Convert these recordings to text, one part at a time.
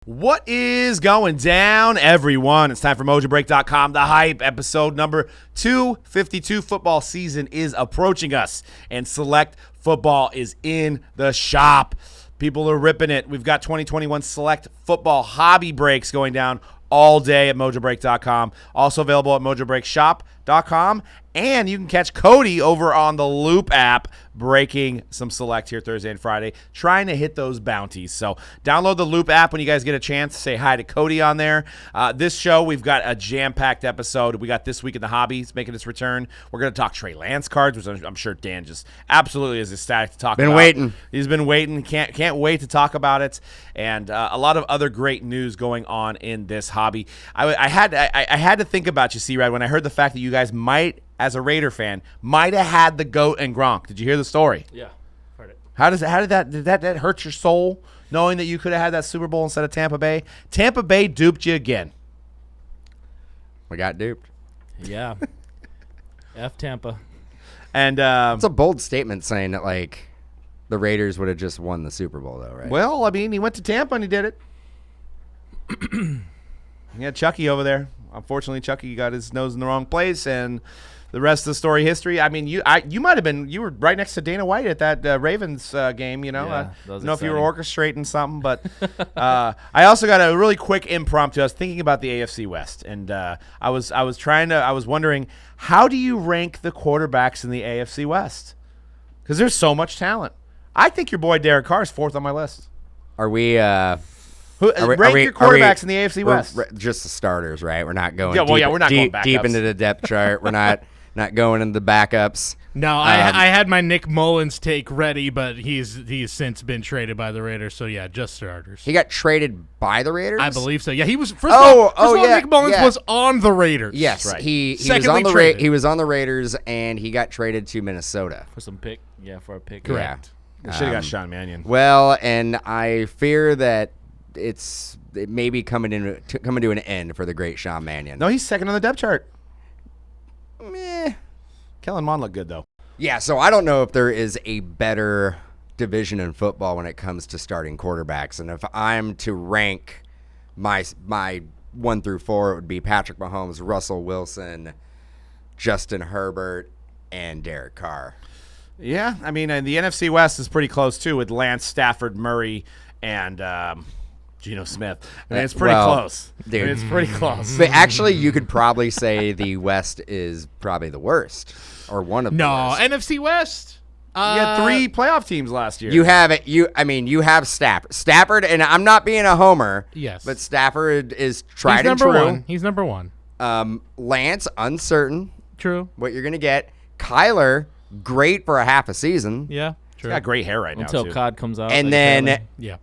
What is going down, everyone? It's time for Mojobreak.com, The Hype, episode number 252. Football season is approaching us, and select football is in the shop. People are ripping it. We've got 2021 select football hobby breaks going down all day at Mojobreak.com. Also available at MojobreakShop.com. And you can catch Cody over on the Loop app breaking some select here Thursday and Friday, trying to hit those bounties. So download the Loop app when you guys get a chance. Say hi to Cody on there. This show, we've got a jam-packed episode. We got This Week in the Hobbies making its return. We're going to talk Trey Lance cards, which I'm sure Dan just absolutely is ecstatic to talk about. Been waiting. He's been waiting. Can't wait to talk about it. And a lot of other great news going on in this hobby. I had to think about you, C-Rad, when I heard the fact that you guys might, as a Raider fan, might have had the GOAT and Gronk. Did you hear the story? Yeah, heard it. How did that hurt your soul, knowing that you could have had that Super Bowl instead of Tampa Bay? Tampa Bay duped you again. We got duped. Yeah. F Tampa. And It's a bold statement saying that, like, the Raiders would have just won the Super Bowl, though, right? well, I mean, he went to Tampa and he did it. He had Chucky over there. Unfortunately, Chucky got his nose in the wrong place, and the rest of the story history. I mean, you might have been. You were right next to Dana White at that Ravens game. You know, Yeah, I that don't was know if you were orchestrating something, but I also got a really quick impromptu. I was thinking about the AFC West, and I was wondering, how do you rank the quarterbacks in the AFC West? Because there's so much talent. I think your boy Derek Carr is fourth on my list. Are we? Rank your quarterbacks in the AFC West. Just the starters, right? We're not going. We're not going deep backups. into the depth chart. We're not going into the backups. No, I had my Nick Mullins take ready, but he's since been traded by the Raiders. So yeah, just starters. He got traded by the Raiders. I believe so. Yeah, he was. First of all, yeah, Nick Mullins yeah. was on the Raiders. Yes, right. he was Secondly on the traded. he was on the Raiders, and he got traded to Minnesota. For some pick. Yeah, for a pick. Correct. Should have got Sean Mannion. Well, and I fear that it may be coming to an end for the great Sean Mannion. No, he's second on the depth chart. Meh. Kellen Mond looked good though. Yeah, so I don't know if there is a better division in football when it comes to starting quarterbacks. And if I'm to rank my 1 through 4, it would be Patrick Mahomes, Russell Wilson, Justin Herbert, and Derek Carr. Yeah, I mean, and the NFC West is pretty close too, with Lance, Stafford, Murray, and Geno Smith. I mean, it's pretty close. Dude. I mean, it's pretty close. But actually, you could probably say the West is probably the worst, or one of the worst. NFC West. You had 3 playoff teams last year. You have it. You have Stafford, and I'm not being a homer. Yes. But Stafford is tried He's and number true. one. He's number one. Lance, uncertain True. what you're gonna get. Kyler, great for a half a season. Yeah. He's True. got great hair right now Until too. COD comes out. And like, then apparently. Yeah.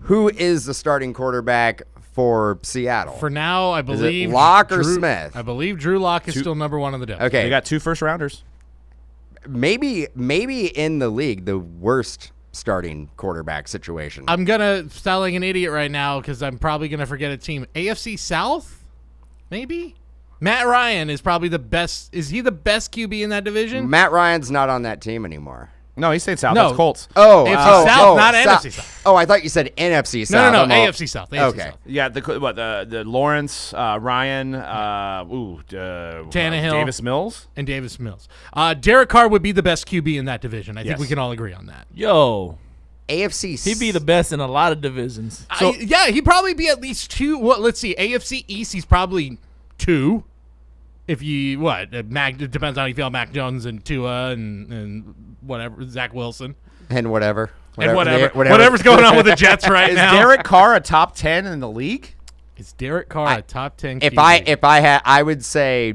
who is the starting quarterback for Seattle? For now, I believe Locke or Drew- Smith? I believe Drew Lock is still number one on the depth. Okay. They got 2 first rounders. maybe in the league the worst starting quarterback situation. I'm gonna sound like an idiot right now because I'm probably gonna forget a team. AFC South, maybe. Matt Ryan is probably the best. Is he the best QB in that division? Matt Ryan's not on that team anymore. No, he stayed South. No. That's Colts. AFC South, not NFC South. Oh, I thought you said NFC South. No, I'm all- AFC South. AFC Okay. South. Yeah, the Lawrence, Ryan, Tannehill, Davis Mills. And Davis Mills. Derek Carr would be the best QB in that division. I think Yes. we can all agree on that. Yo, AFC. he'd be the best in a lot of divisions. Yeah, he'd probably be at least 2. Well, let's see. AFC East, he's probably 2. If you it depends on how you feel. Mac Jones and Tua and whatever, Zach Wilson and whatever. Whatever's going on with the Jets right Is now. Derek Carr a top 10 in the league? Is Derek Carr a top 10 If QB? I had, I would say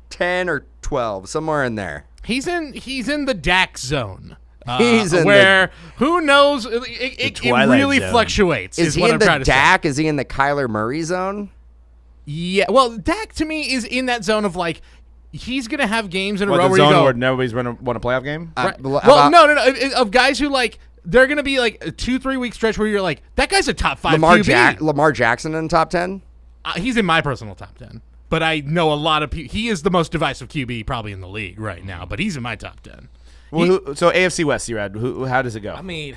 10 or 12, somewhere in there. He's in the Dak zone. He's in where who knows? It twilight really zone. fluctuates. Is he what in I'm the trying to say. Dak? Is he in the Kyler Murray zone? Yeah. Well, Dak to me is in that zone of like he's gonna have games in a What, row the where you zone go. where nobody's won a playoff game? Right. Well, Well, no. Of guys who like they're gonna be like a 2-3 week stretch where you're like that guy's a top 5 QB. Lamar Jackson in the top 10? He's in my personal top 10. But I know a lot of people. He is the most divisive QB probably in the league right now. But he's in my top 10. Well, so AFC West, you had. How does it go? I mean,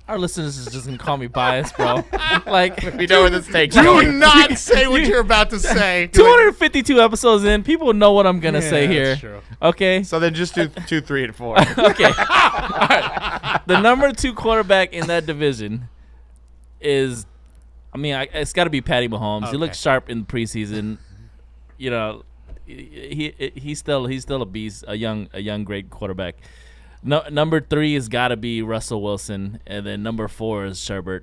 Our listeners is just gonna call me biased, bro. Like, We know where this takes Do not say what you're about to say. 252 episodes in, people know what I'm gonna say here. That's true. Okay. So then just do 2, 3, and 4. Okay. All right. The number 2 quarterback in that division is, it's got to be Patty Mahomes. He Okay. looked sharp in the preseason. You know, he's still a beast, a young great quarterback. No, number 3 has got to be Russell Wilson, and then number 4 is Sherbert.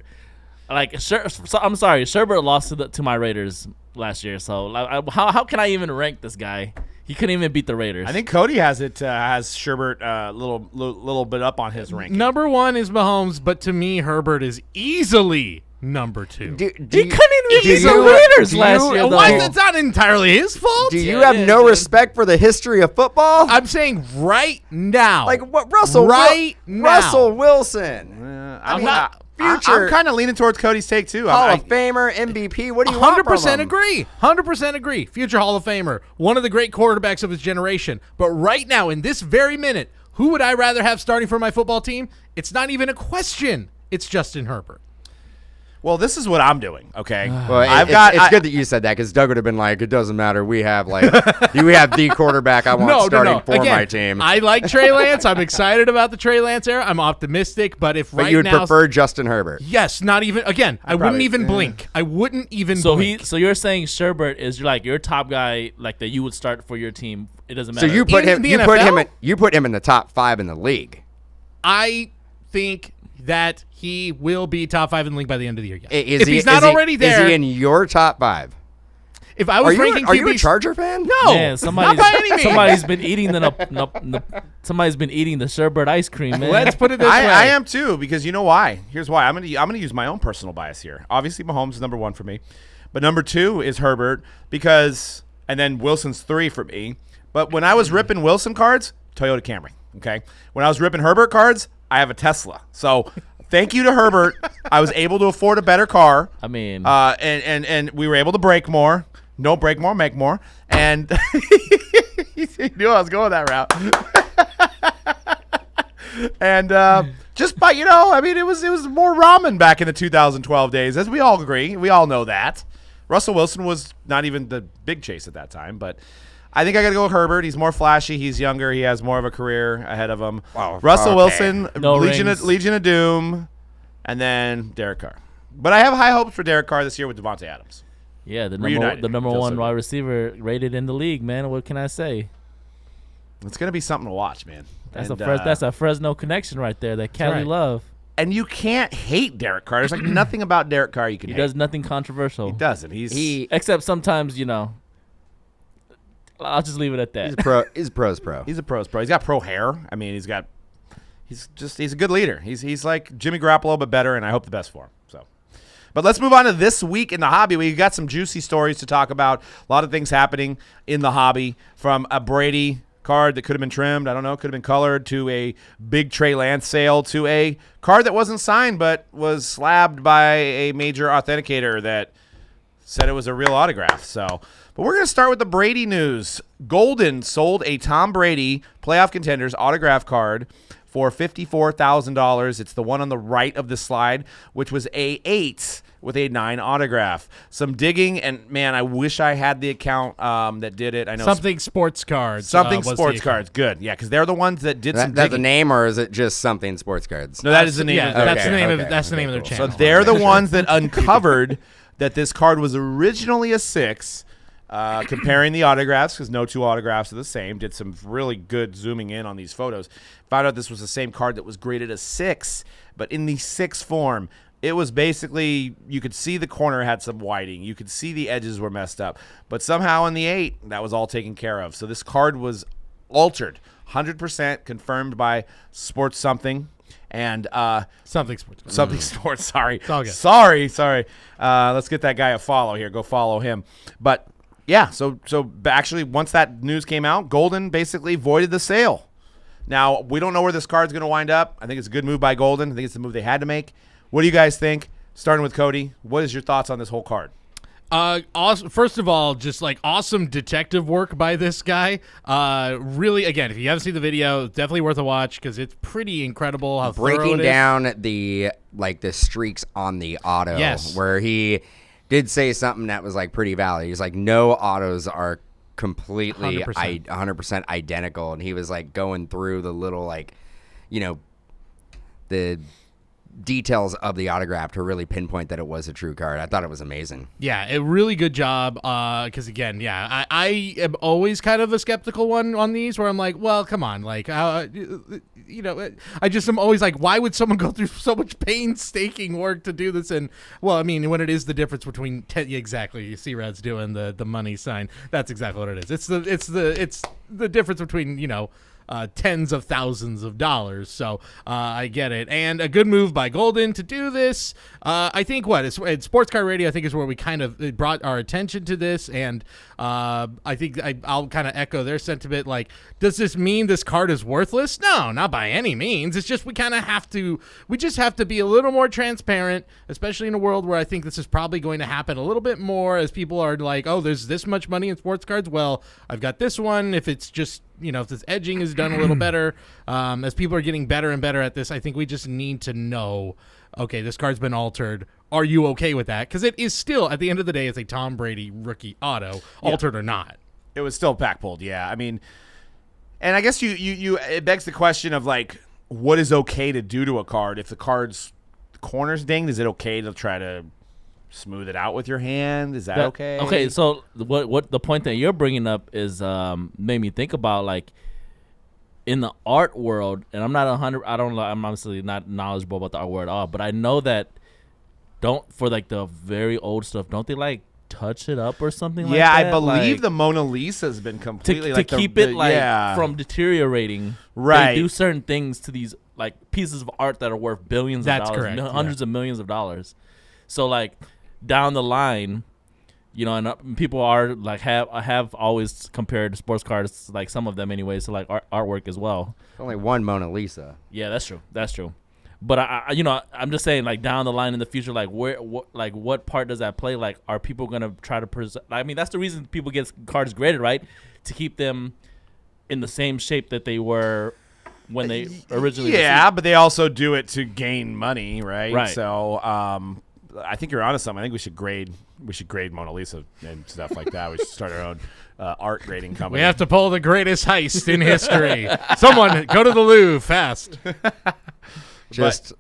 I'm sorry, Sherbert lost to my Raiders last year. So how can I even rank this guy? He couldn't even beat the Raiders. I think Cody has Sherbert a little bit up on his rank. Number 1 is Mahomes, but to me, Herbert is easily number 2. He couldn't even beat the Raiders last year, though. Why is that not entirely his fault? Do you Yeah, have it is, no dude. respect for the history of football? I'm saying right now. Like what? Russell Wilson, I'm future kind of leaning towards Cody's take too. Hall I- of Famer, MVP. What do you want from 100% him? agree. 100% agree. Future Hall of Famer. One of the great quarterbacks of his generation. But right now, in this very minute, who would I rather have starting for my football team? It's not even a question. It's Justin Herbert. Well, this is what I'm doing. Okay, Well, it's good that you said that because Doug would have been like, "It doesn't matter. We have the quarterback I want starting for Again, my team." I like Trey Lance. I'm excited about the Trey Lance era. I'm optimistic. But if but right you would now, prefer Justin Herbert. yes, not even again. I wouldn't Probably, even yeah. blink. I wouldn't even So blink. So you're saying Sherbert is like your top guy, like that you would start for your team. It doesn't So matter. you put In him. the You put him. NFL? You put him in the top 5 in the league. I think that he will be top 5 in the league by the end of the year. Yes. Is He's not already there, is he in your top 5? if I was ranking Are you a QBs, Charger fan? no, Man, not by any means. somebody's been eating somebody's been eating the Sherbert ice cream, man. Let's put it this way. I am too, because you know why? Here's why. I'm gonna use my own personal bias here. Obviously, Mahomes is number 1 for me, but number 2 is Herbert and then Wilson's 3 for me. But when I was ripping Wilson cards, Toyota Camry. Okay, when I was ripping Herbert cards, I have a Tesla. So thank you to Herbert. I was able to afford a better car. I mean, And we were able to break more. No, break more, make more. And he knew I was going that route. And just by, it was more ramen back in the 2012 days, as we all agree. We all know that. Russell Wilson was not even the big chase at that time, but I think I got to go with Herbert. He's more flashy. He's younger. He has more of a career ahead of him. Wow, Russell okay. Wilson, No Legion rings. of Doom, and then Derek Carr. But I have high hopes for Derek Carr this year with Devontae Adams. yeah, the reunited. number Feels 1 so wide good. receiver rated in the league, man. What can I say? It's going to be something to watch, man. That's And, that's a Fresno connection right there. That Cali right. love. and you can't hate Derek Carr. There's like nothing about Derek Carr you can He hate. does nothing controversial. He doesn't. Except sometimes, I'll just leave it at that. He's a pro. He's a pro's pro. He's a pro's pro. He's got pro hair. I mean, he's a good leader. He's like Jimmy Garoppolo, but better, and I hope the best for him. So, but let's move on to this week in the hobby. We got some juicy stories to talk about. A lot of things happening in the hobby, from a Brady card that could have been trimmed, I don't know, could have been colored, to a big Trey Lance sale, to a card that wasn't signed but was slabbed by a major authenticator that said it was a real autograph. So, but we're going to start with the Brady news. Golden sold a Tom Brady playoff contenders autograph card for $54,000. It's the one on the right of the slide, which was a 8 with a 9 autograph. Some digging, and man, I wish I had the account that did it. I know Something Sports Cards. Something was the Sports account. Cards. Good. Yeah, because they're the ones that did some That's the digging. name, or is it just something sports cards? No, that is the name. Yeah, of the that's the Okay, name of okay, that's the okay, name of their cool. channel. So they're the ones that uncovered that this card was originally a 6, comparing the autographs, because no 2 autographs are the same. Did some really good zooming in on these photos. Found out this was the same card that was graded a 6, but in the 6 form. It was basically, you could see the corner had some whiting. You could see the edges were messed up. But somehow in the 8, that was all taken care of. So this card was altered, 100% confirmed by Sports Something. And Something Sports Cards. Something Sports, sorry. all good. Sorry. Let's get that guy a follow here. Go follow him. But, yeah, so actually once that news came out, Golden basically voided the sale. Now, we don't know where this card's going to wind up. I think it's a good move by Golden. I think it's the move they had to make. What do you guys think? Starting with Cody, what is your thoughts on this whole card? Awesome. First of all, just like awesome detective work by this guy. Really, again, if you haven't seen the video, definitely worth a watch because it's pretty incredible how thorough Breaking it is. down the streaks on the auto. Yes. Where he did say something that was like pretty valid. He's like, no autos are completely 100% identical, and he was like going through the little the details of the autograph to really pinpoint that it was a true card. I thought it was amazing. Yeah, a really good job. Because again, I am always kind of a skeptical one on these, where I'm like, well, come on, like, I just am always like, why would someone go through so much painstaking work to do this? And well, I mean, when it is the difference between exactly, you see Rad's doing the money sign. That's exactly what it is. It's the difference between tens of thousands of dollars. So I get it. And a good move by Golden to do this. I think it's Sports Car Radio, I think, is where we kind of brought our attention to this. And I think I'll kind of echo their sentiment. Like, does this mean this card is worthless? No, not by any means. It's just we just have to be a little more transparent, especially in a world where I think this is probably going to happen a little bit more as people are like, oh, there's this much money in sports cards. Well, I've got this one. If it's just if this edging is done a little better, as people are getting better and better at this, I think we just need to know, okay, this card's been altered. Are you okay with that? Because it is still, at the end of the day, it's a Tom Brady rookie auto, altered or not. It was still pack pulled, yeah. I mean, and I guess it begs the question of like, what is okay to do to a card? If the card's corners dinged, is it okay to try to smooth it out with your hand? Is that okay? Okay, so what the point that you're bringing up is made me think about, like, in the art world, and I'm obviously not knowledgeable about the art world at all, but I know that for like the very old stuff, don't they like touch it up or something like that? Yeah, I believe like, the Mona Lisa has been completely to keep it yeah. from deteriorating. Right. They do certain things to these like pieces of art that are worth billions of dollars, correct, hundreds of millions of dollars. So like down the line, and people are like have always compared sports cards, like some of them anyways, to like artwork as well. Only one Mona Lisa. Yeah, that's true. But I'm just saying, like down the line in the future, like what part does that play? Like, are people gonna try to present? I mean, that's the reason people get cards graded, right? To keep them in the same shape that they were when they originally. Yeah, but they also do it to gain money, right? Right. So, I think you're onto something. I think we should grade Mona Lisa and stuff like that. We should start our own art grading company. We have to pull the greatest heist in history. Someone go to the Louvre fast. Just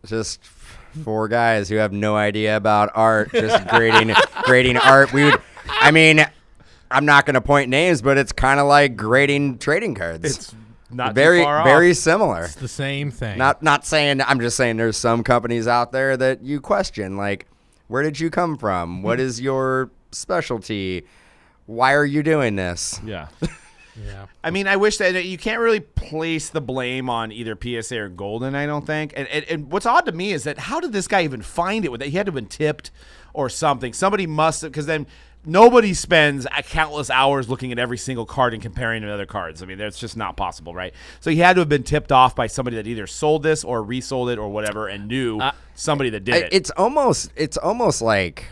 four guys who have no idea about art, just grading art. I'm not going to point names, but it's kind of like grading trading cards. It's not very too far very off. similar. It's the same thing. Not saying. I'm just saying there's some companies out there that you question, like, where did you come from? What is your specialty? Why are you doing this? Yeah. Yeah. I mean, I wish that you can't really place the blame on either PSA or Golden, I don't think. And what's odd to me is that how did this guy even find it? He had to have been tipped or something. Somebody must have, because then nobody spends countless hours looking at every single card and comparing to other cards. I mean, that's just not possible, right? So he had to have been tipped off by somebody that either sold this or resold it or whatever and knew somebody that did it. It's almost like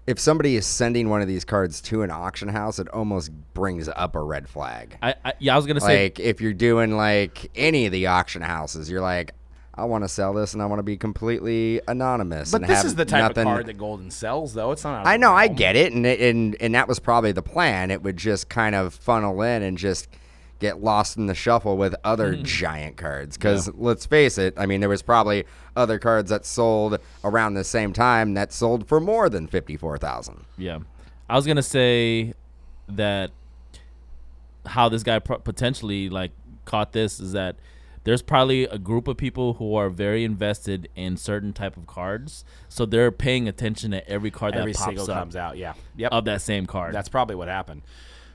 if somebody is sending one of these cards to an auction house, it almost brings up a red flag. I was gonna say, like, if you're doing like any of the auction houses, you're like, I want to sell this and I want to be completely anonymous. But and this have is the type nothing. of card that Golden sells, though. It's not. Out of I know, the I realm. get it, and that was probably the plan. It would just kind of funnel in and just get lost in the shuffle with other giant cards. Because let's face it, I mean, there was probably other cards that sold around the same time that sold for more than $54,000. yeah, I was gonna say that how this guy potentially like caught this is that there's probably a group of people who are very invested in certain type of cards, so they're paying attention to every card Every that pops single up comes out, yeah. Yep. of that same card. That's probably what happened.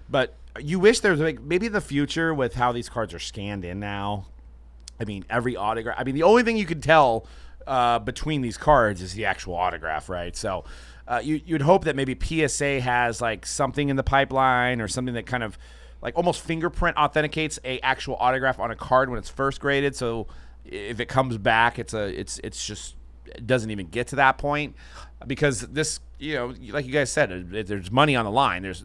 But you wish there was like maybe in the future with how these cards are scanned in now. I mean, every autograph. I mean, the only thing you can tell between these cards is the actual autograph, right? So you'd hope that maybe PSA has like something in the pipeline or something that kind of like almost fingerprint authenticates a actual autograph on a card when it's first graded. So if it comes back, it's just doesn't even get to that point, because this, like you guys said, there's money on the line. There's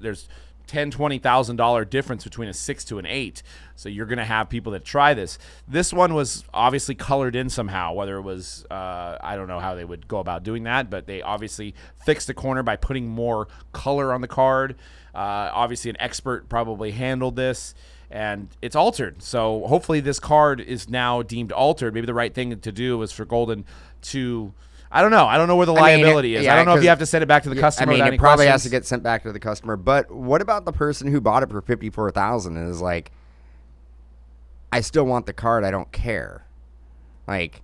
$10,000-$20,000 difference between a 6 to an 8. So you're going to have people that try this. This one was obviously colored in somehow, whether it was, I don't know how they would go about doing that, but they obviously fixed the corner by putting more color on the card. Obviously an expert probably handled this, and it's altered. So hopefully this card is now deemed altered. Maybe the right thing to do was for Golden to, I don't know. I don't know where the liability is. Yeah, I don't know if you have to send it back to the customer. It probably has to get sent back to the customer. But what about the person who bought it for $54,000 and is like, I still want the card. I don't care. Like,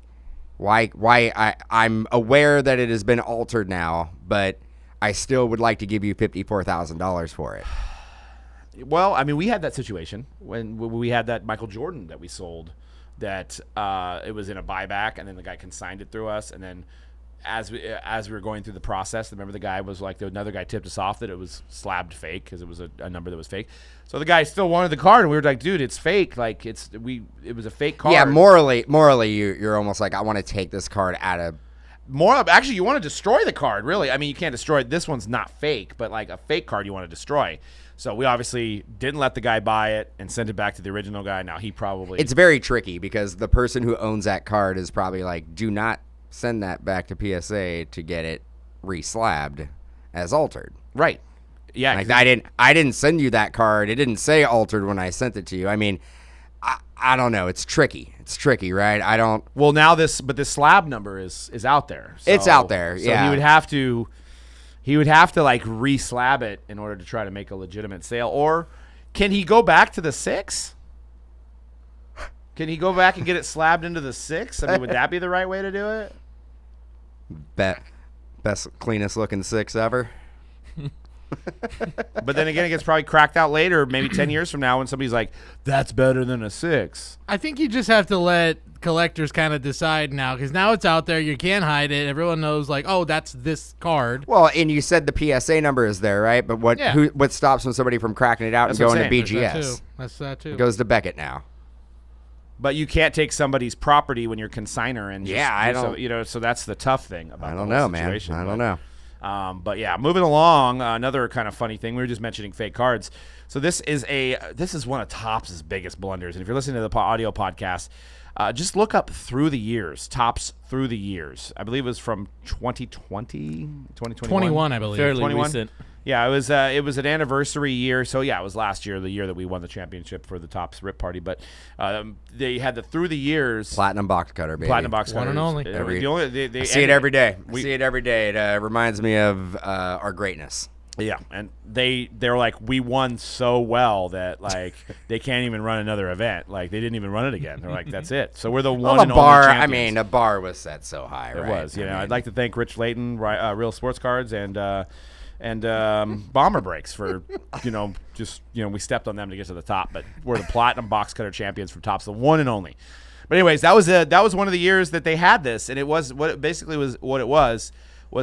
why? I'm aware that it has been altered now, but I still would like to give you $54,000 for it. Well, I mean, we had that situation when we had that Michael Jordan that we sold. That it was in a buyback, and then the guy consigned it through us, and then as we were going through the process, remember the guy was like, another guy tipped us off that it was slabbed fake because it was a number that was fake. So the guy still wanted the card, and we were like, dude, it's fake. Like it was a fake card. Yeah, morally, you're almost like, I want to take this card out of. Actually, you want to destroy the card, really. I mean, you can't destroy it. This one's not fake, but like a fake card you want to destroy. So we obviously didn't let the guy buy it and send it back to the original guy. Now he probably... It's very tricky because the person who owns that card is probably like, do not send that back to PSA to get it reslabbed as altered. Right. Yeah. Like I didn't send you that card. It didn't say altered when I sent it to you. I mean, I don't know. It's tricky. It's tricky, right? I don't... Well, now this slab number is out there. So, it's out there, yeah. So he would have to like re-slab it in order to try to make a legitimate sale. Or can he go back to the 6? Can he go back and get it slabbed into the 6? I mean, would that be the right way to do it? Best, cleanest looking 6 ever. But then again, it gets probably cracked out later, maybe 10 years from now, when somebody's like, that's better than a 6. I think you just have to let collectors kind of decide now, because now it's out there. You can't hide it. Everyone knows, like, oh, that's this card. Well, and you said the PSA number is there, right? But what stops somebody from cracking it out and going to BGS? That's that too. It goes to Beckett now. But you can't take somebody's property when you're consigner, and so that's the tough thing about the whole situation. I don't know. But yeah, moving along, another kind of funny thing. We were just mentioning fake cards. So this is one of Topps' biggest blunders. And if you're listening to the audio podcast, just look up Through the Years, Topps Through the Years. I believe it was from 2020, 2021. 21, I believe. Fairly 21? recent. Yeah, it was an anniversary year. So yeah, it was last year, the year that we won the championship for the Topps Rip Party. But they had the Through the Years platinum box cutter, baby. Platinum box One cutter. and only. I see it every day. It reminds me of our greatness. Yeah, and they're like, we won so well that like they can't even run another event. Like they didn't even run it again. They're like, that's it. So we're the one and only champions. I mean, the bar was set so high, right? It was. I'd like to thank Rich Layton, Real Sports Cards, and Bomber Breaks for we stepped on them to get to the top, but we're the platinum box cutter champions from Topps, the one and only. But anyways, that was one of the years that they had this, and it was what it was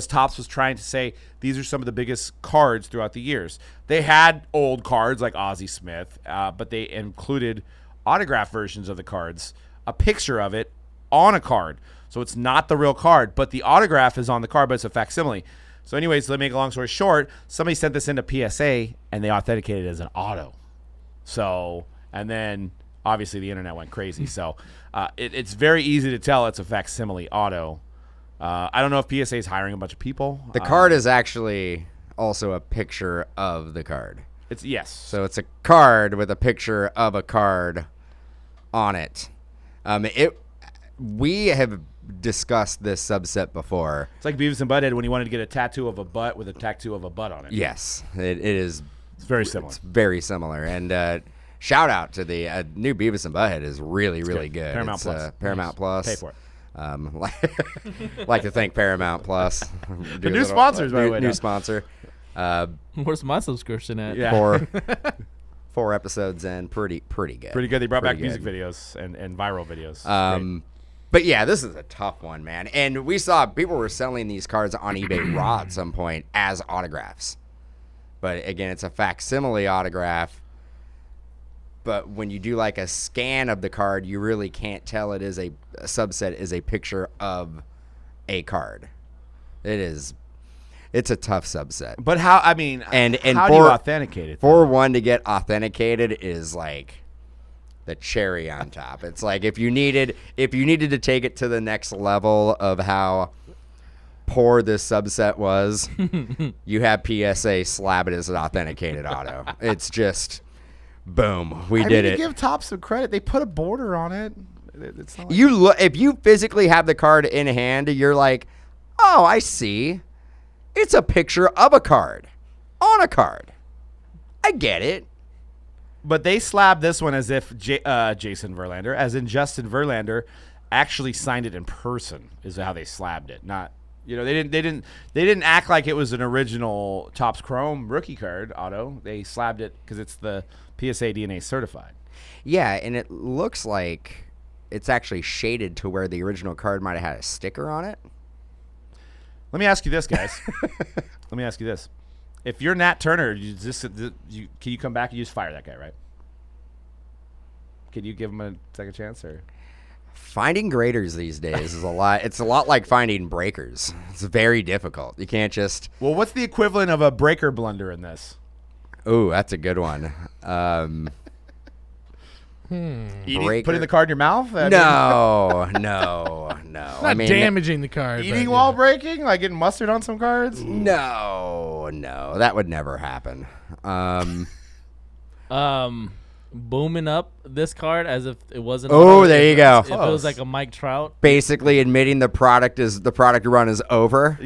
Topps was trying to say, these are some of the biggest cards throughout the years. They had old cards like Ozzie Smith, but they included autograph versions of the cards, a picture of it on a card. So it's not the real card, but the autograph is on the card, but it's a facsimile. So anyways, let me make a long story short, somebody sent this into PSA, and they authenticated it as an auto. So, and then obviously the internet went crazy. So it's very easy to tell it's a facsimile auto. I don't know if PSA is hiring a bunch of people. The card is actually also a picture of the card. Yes. So it's a card with a picture of a card on it. We have discussed this subset before. It's like Beavis and Butthead when he wanted to get a tattoo of a butt with a tattoo of a butt on it. Yes, it is. It's very similar. It's very similar. And shout out to the new Beavis and Butthead is really, really good. Paramount Plus. Paramount Plus. Pay for it. Like to thank Paramount Plus. The new sponsors, by the way. New sponsor. Where's my subscription at? Yeah. Four episodes in, pretty good. Pretty good. They brought back good. music videos and viral videos. But yeah, this is a tough one, man. And we saw people were selling these cards on eBay raw at some point as autographs. But again, it's a facsimile autograph. But when you do like a scan of the card, you really can't tell it is a subset is a picture of a card. It's a tough subset. But how? I mean, And how do you authenticate it? For one to get authenticated is like the cherry on top. It's like if you needed to take it to the next level of how poor this subset was, you have PSA slab it as an authenticated auto. It's just boom, we did it. Give Topps some credit. They put a border on it. It's not like You look if you physically have the card in hand, you're like, oh, I see. It's a picture of a card on a card. I get it. But they slabbed this one as if Jason Verlander, as in Justin Verlander, actually signed it in person. Is how they slabbed it. Not, they didn't act like it was an original Topps Chrome rookie card auto. They slabbed it because it's the PSA DNA certified. Yeah, and it looks like it's actually shaded to where the original card might have had a sticker on it. Let me ask you this, guys. Let me ask you this: if you're Nat Turner, can you come back and you just fire that guy, right? Can you give him a second chance, or Finding graders these days is a lot. It's a lot like finding breakers. It's very difficult. You can't just. Well, what's the equivalent of a breaker blunder in this? Ooh, that's a good one. Putting the card in your mouth? No. Not damaging the card. Eating but, while breaking? Like getting mustard on some cards? No, that would never happen. Booming up this card as if it wasn't. Oh, there you go. If it was like a Mike Trout. Basically admitting the product run is over.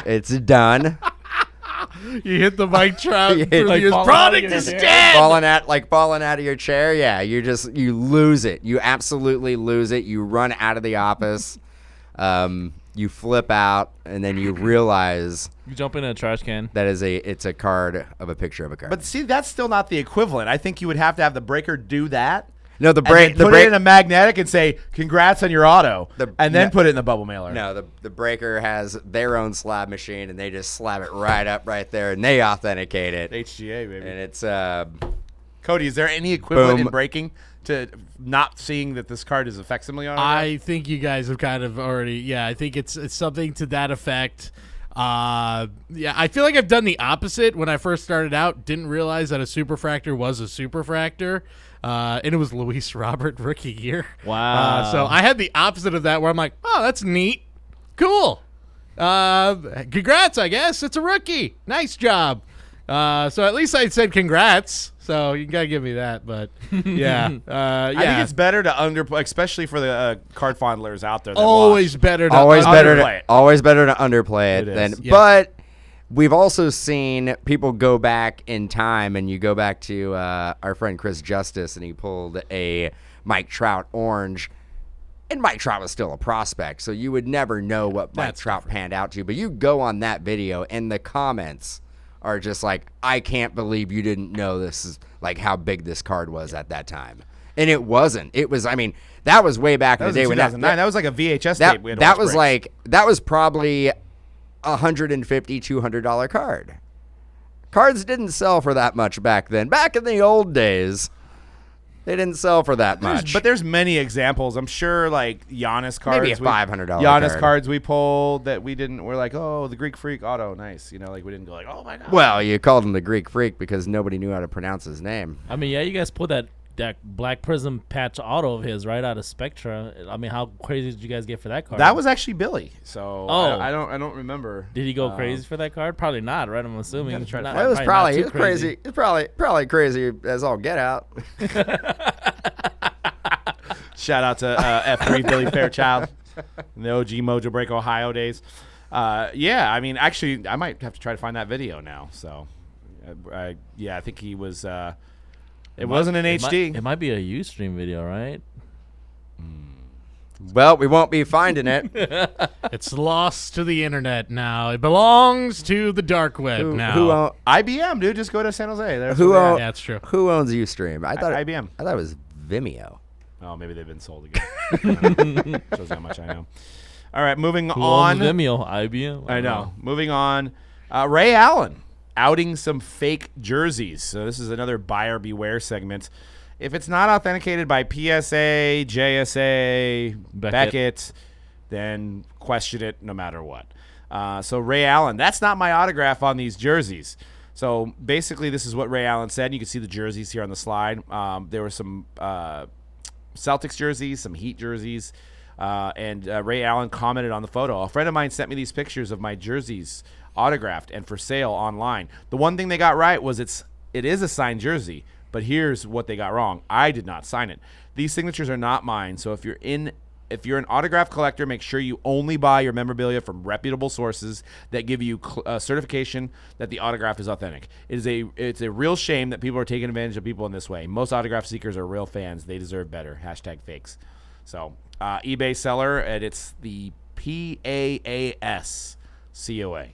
It's done. You hit the Mike Trout. Like product is dead. Falling out of your chair. Yeah, you lose it. You absolutely lose it. You run out of the office. You flip out, and then you realize You jump in a trash can. that it's a card of a picture of a card. But see, that's still not the equivalent. I think you would have to have the breaker do that. No, the And then break. put it in a magnetic and say, "Congrats on your auto," and then no. put it in the bubble mailer. No, the breaker has their own slab machine, and they just slab it right up right there, and they authenticate it. HGA, baby. And it's Cody, is there any equivalent Boom. in breaking to not seeing that this card is a facsimile on it? I think you guys have kind of already. Yeah, I think it's something to that effect. Yeah, I feel like I've done the opposite. When I first started out, didn't realize that a superfractor was a superfractor. And it was Luis Robert rookie year. Wow. So I had the opposite of that where I'm like, oh, that's neat. Cool. Congrats, I guess. It's a rookie. Nice job. So at least I said congrats. So you got to give me that. But yeah. I think it's better to underplay, especially for the card fondlers out there. That always watch. better to always better underplay to underplay it. It than, is. Yeah. But we've also seen people go back in time, and you go back to our friend Chris Justice, and he pulled a Mike Trout orange, and Mike Trout was still a prospect, so you would never know what Mike Trout panned out to. But you go on that video, and the comments are just like, I can't believe you didn't know this is like how big this card was at that time. And it wasn't. It was, I mean, that was way back in the day when 2009. That was like a VHS tape. We had to that watch was breaks. that was probably $150, $200 card. Cards didn't sell for that much back then. Back in the old days, they didn't sell for that much. But there's many examples. I'm sure, like Giannis cards. Maybe a $500 Giannis card. cards we pulled that we didn't. We're like, oh, the Greek Freak auto, nice. Like we didn't go like, oh my god. Well, you called him the Greek Freak because nobody knew how to pronounce his name. I mean, yeah, you guys pulled that Black Prism patch auto of his right out of Spectra. I mean, how crazy did you guys get for that card? That was actually Billy. So Oh. I don't remember. Did he go crazy for that card? Probably not, right? I'm assuming. gotta try to Not- find It was not too crazy. It's probably crazy as all get out. Shout out to F3 Billy Fairchild, in the OG Mojobreak Ohio days. Yeah, I mean, actually, I might have to try to find that video now. So, yeah, I think he was. It wasn't an HD. It might be a Ustream video, right? Well, we won't be finding it. It's lost to the internet now. It belongs to the dark web now. Who own- IBM, dude. Just go to San Jose. There's Who where they're own- at. Yeah, that's true. Who owns Ustream? I thought IBM. I thought it was Vimeo. Oh, maybe they've been sold again. Shows how much I know. All right, moving Who on. owns Vimeo? IBM? I know. Moving on. Ray Allen outing some fake jerseys. So this is another buyer beware segment. If it's not authenticated by PSA, JSA, Beckett, then question it no matter what. So Ray Allen, that's not my autograph on these jerseys. So basically, this is what Ray Allen said. You can see the jerseys here on the slide. There were some Celtics jerseys, some Heat jerseys, and Ray Allen commented on the photo. A friend of mine sent me these pictures of my jerseys autographed and for sale online. The one thing they got right was it is a signed jersey, but here's what they got wrong. I did not sign it. These signatures are not mine. So if you're an autograph collector, make sure you only buy your memorabilia from reputable sources that give you certification that the autograph is authentic. It's a real shame that people are taking advantage of people in this way. Most autograph seekers are real fans. They deserve better. #fakes. So eBay seller, and it's the PAAS COA,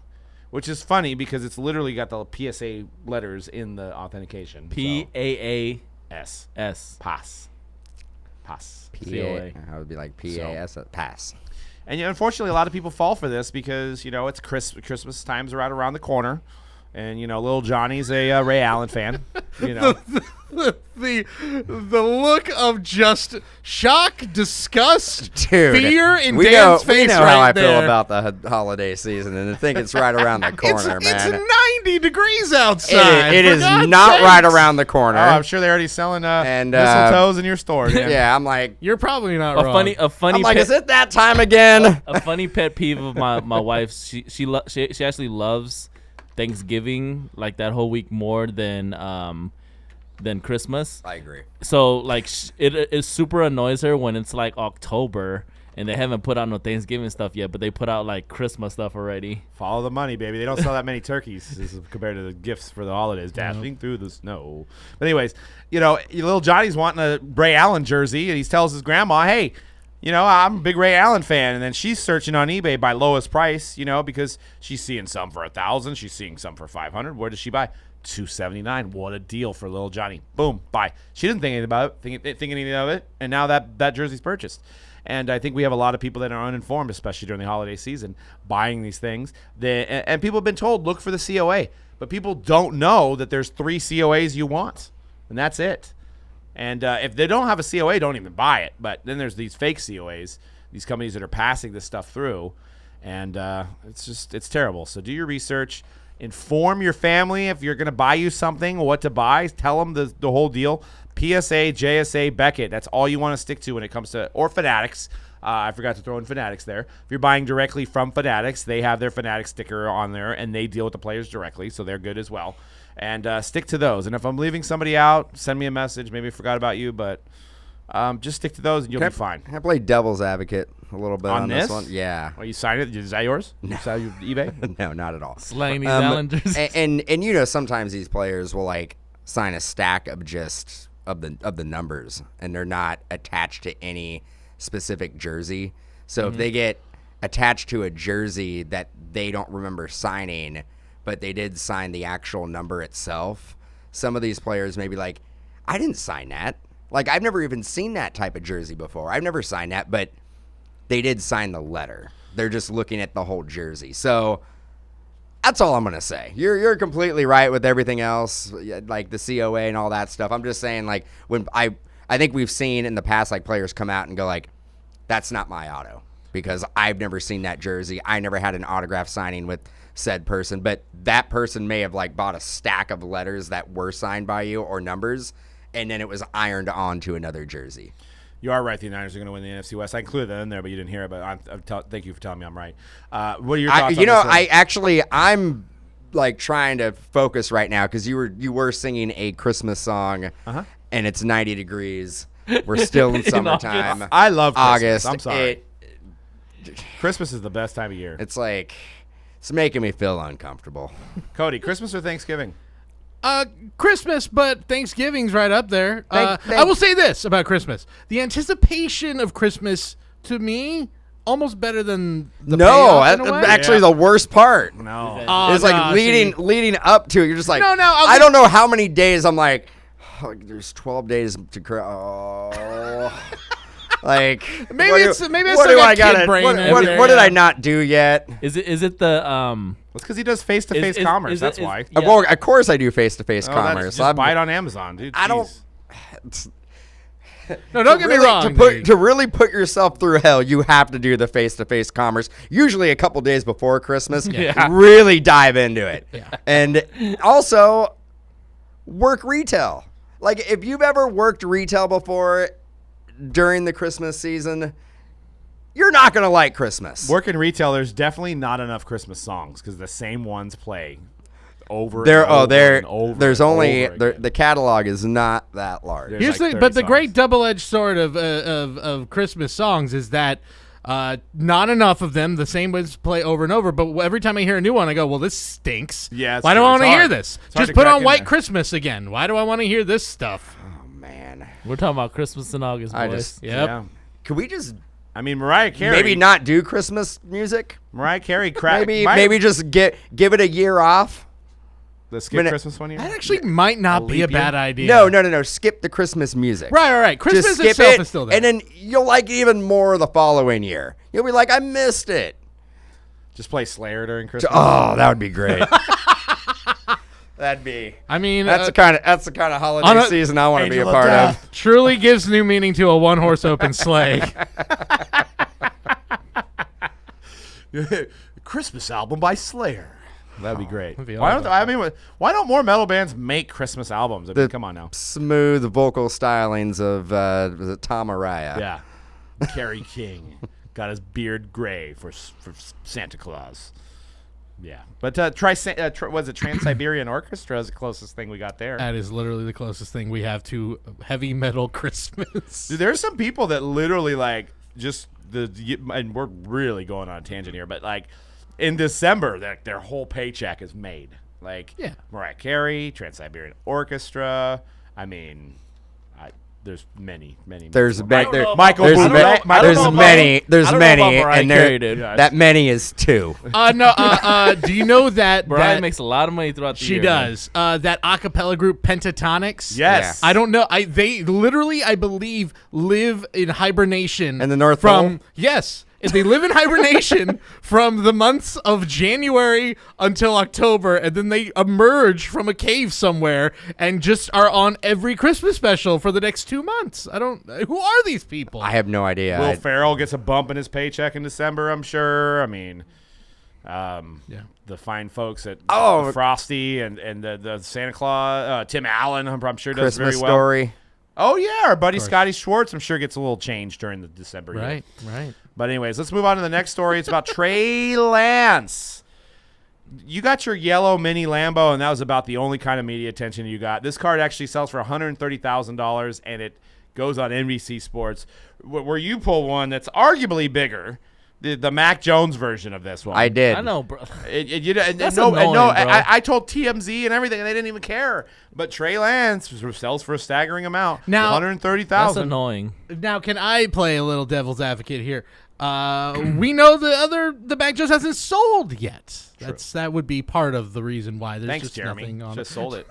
which is funny because it's literally got the PSA letters in the authentication. PAAS. Pass. COA. I would be like PAS, pass. And unfortunately, a lot of people fall for this because, it's Christmas time's right around the corner. And, little Johnny's a Ray Allen fan. The look of just shock, disgust, Dude, fear in we Dan's know, face we know right how I there. feel about the holiday season, and I think it's right around the corner, man. It's 90 degrees outside. It for is God's not sakes. right around the corner. Oh, I'm sure they're already selling And, mistletoes in your store. Dan. Yeah, I'm like, You're probably not wrong. A funny I'm like, pet, is it that time again? a funny pet peeve of my wife's. She actually loves Thanksgiving, like that whole week, more than Christmas. I agree. So like it super annoys her when it's like October and they haven't put out no Thanksgiving stuff yet, but they put out like Christmas stuff already. Follow the money, baby. They don't sell that many turkeys compared to the gifts for the holidays. Dashing through the snow. But anyways, little Johnny's wanting a Ray Allen jersey, and he tells his grandma, hey, I'm a big Ray Allen fan. And then she's searching on eBay by lowest price, because she's seeing some for $1,000. She's seeing some for $500. Where does she buy? $279. What a deal for little Johnny. Boom, buy. She didn't think anything about it, think anything of it, and now that jersey's purchased. And I think we have a lot of people that are uninformed, especially during the holiday season, buying these things. And people have been told, look for the COA. But people don't know that there's 3 COAs you want, and that's it. And if they don't have a COA, don't even buy it. But then there's these fake COAs, these companies that are passing this stuff through, and it's terrible. So do your research. Inform your family if you're going to buy you something, what to buy. Tell them the whole deal. PSA, JSA, Beckett. That's all you want to stick to when it comes to, or Fanatics. I forgot to throw in Fanatics there. If you're buying directly from Fanatics, they have their Fanatics sticker on there, and they deal with the players directly, so they're good as well. And stick to those. And if I'm leaving somebody out, send me a message. Maybe I forgot about you, but just stick to those, and you'll be fine. Can I play devil's advocate a little bit on this one? Yeah. Well, you signed it. Is that yours? No. Is that your eBay? No, not at all. Slaying these Allen jerseys. And sometimes these players will like sign a stack of just of the numbers, and they're not attached to any specific jersey. So if they get attached to a jersey that they don't remember signing, but they did sign the actual number itself, some of these players may be like, I didn't sign that. Like, I've never even seen that type of jersey before. I've never signed that, but they did sign the letter. They're just looking at the whole jersey. So that's all I'm going to say. You're completely right with everything else, like the COA and all that stuff. I'm just saying, like, when I think we've seen in the past, like, players come out and go, like, that's not my auto because I've never seen that jersey. I never had an autograph signing with said person, but that person may have, like, bought a stack of letters that were signed by you or numbers, and then it was ironed onto another jersey. You are right. The Niners are going to win the NFC West. I included that in there, but you didn't hear it. But thank you for telling me I'm right. What are your thoughts on this one? I'm like trying to focus right now because you were singing a Christmas song, and it's 90 degrees. We're still in summertime. I love Christmas. August. I'm sorry. Christmas is the best time of year. It's like it's making me feel uncomfortable. Cody, Christmas or Thanksgiving? Christmas, but Thanksgiving's right up there. I will say this about Christmas. The anticipation of Christmas, to me, almost better than the payoff in a way. Actually the worst part. No. It's like leading up to it. You're just like, No, I don't know how many days I'm like, there's 12 days to like maybe I still got kid brain what did I not do yet? Is it the It's because he does face-to-face commerce. That's why. Yeah. Of course I do face-to-face commerce. Just buy it on Amazon, dude. I don't. Jeez. No, don't get me wrong. To really put yourself through hell, you have to do the face-to-face commerce, usually a couple days before Christmas. Yeah. Really dive into it. Yeah. And also, work retail. Like, if you've ever worked retail before during the Christmas season, you're not going to like Christmas. Working retail, there's definitely not enough Christmas songs because the same ones play over There, and over and over. there's and only over again. the catalog is not that large. There's Here's like the 30 but the songs. great double-edged sword of Christmas songs is that not enough of them, the same ones play over and over. But every time I hear a new one, I go, "Well, this stinks. Yeah, it's why do true. I want It's to hear hard. this? It's hard Just to put crack on in White there. Christmas again. Why do I want to hear this stuff?" Oh man, We're talking about Christmas in August, I boys. just- Yep. Yeah. could we just I mean, Mariah Carey. maybe not do Christmas music? Mariah Carey cracked. Maybe just give it a year off. the skip minute- Christmas one year. That actually might not be a leap year? bad idea. No. Skip the Christmas music. Right. Christmas Just skip itself it, is still there. and then you'll like it even more the following year. You'll be like, I missed it. Just play Slayer during Christmas. Oh, that would be great. That'd be. I mean, That's the kind of holiday on a- season I want to be a Angel of part of. Death. truly gives new meaning to a one-horse open sleigh. Christmas album by Slayer. That'd be great. that'd be Why awesome. don't I mean? Why don't more metal bands make Christmas albums? I mean, come on now. Smooth vocal stylings of was it Tom Araya? Yeah, Kerry King got his beard gray for Santa Claus. Yeah, but was it Trans-Siberian Orchestra is the closest thing we got there. That is literally the closest thing we have to heavy metal Christmas. Dude, there's some people that literally like just and we're really going on a tangent here, but like in December, their whole paycheck is made. Like Mariah Carey, Trans-Siberian Orchestra. I mean, there's many. There's more. Michael Michael there's Bublé. ma- I don't there's know about- many there's I don't know many about Mariah and Carey, there dude. that many is two. Do you know that Mariah that makes a lot of money throughout the she year. man. does? That a cappella group Pentatonics. Yes. I don't know. They literally, I believe, live in hibernation In the North from Pole? yes. They live in hibernation from the months of January until October, and then they emerge from a cave somewhere and just are on every Christmas special for the next 2 months. I don't. Who are these people? I have no idea. Will Ferrell gets a bump in his paycheck in December, I'm sure. I mean, the fine folks at Frosty and the Santa Claus, Tim Allen, I'm sure does Christmas very well. Story. Oh yeah, our buddy Scotty Schwartz, I'm sure gets a little change during the December year. Right. But anyways, let's move on to the next story. It's about Trey Lance. You got your yellow mini Lambo, and that was about the only kind of media attention you got. This card actually sells for $130,000, and it goes on NBC Sports, where you pull one that's arguably bigger, the Mac Jones version of this one. I did. I know, bro. That's annoying, bro. I told TMZ and everything, and they didn't even care. But Trey Lance sells for a staggering amount. Now- $130,000. That's annoying. Now, can I play a little devil's advocate here? We know the Mac Jones hasn't sold yet. That would be part of the reason why there's Thanks, just Jeremy. nothing on Just it. sold it.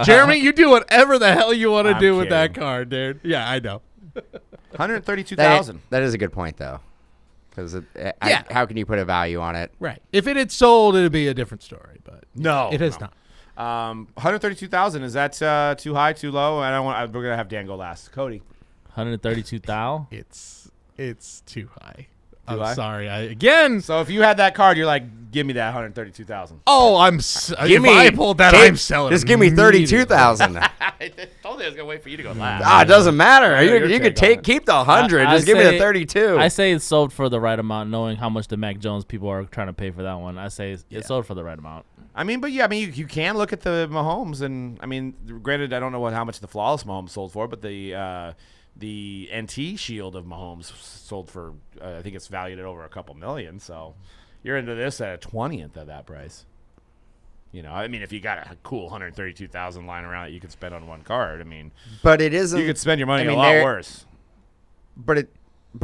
Jeremy, you do whatever the hell you want to I'm do with that kidding. card, dude. Yeah, I know. $132,000. That is a good point though, because Yeah. how can you put a value on it? Right. If it had sold, it'd be a different story, but No, it has no. not. $132,000. Is that too high, too low? I don't want. We're gonna have Dan go last. Cody. 132,000. It's too high. Too I'm high? sorry. Again. So if you had that card, you're like, give me that $132,000. Oh, if I pulled that, I'm selling. Just give me immediately. 32,000. I told you I was gonna wait for you to go last. It doesn't matter. I know You your could take on it. keep the 100. I Just give me the say- 32. I say it's sold for the right amount, knowing how much the Mac Jones people are trying to pay for that one. I say it's sold for the right amount. I mean, but yeah, I mean, you can look at the Mahomes, and I mean, granted, I don't know how much the flawless Mahomes sold for, but the NT Shield of Mahomes sold for, I think it's valued at over a couple million. So you're into this at a 20th of that price. You know, I mean, if you got a cool 132,000 lying around that you could spend on one card, I mean, but it isn't. you could spend your money I mean, a lot there- worse. But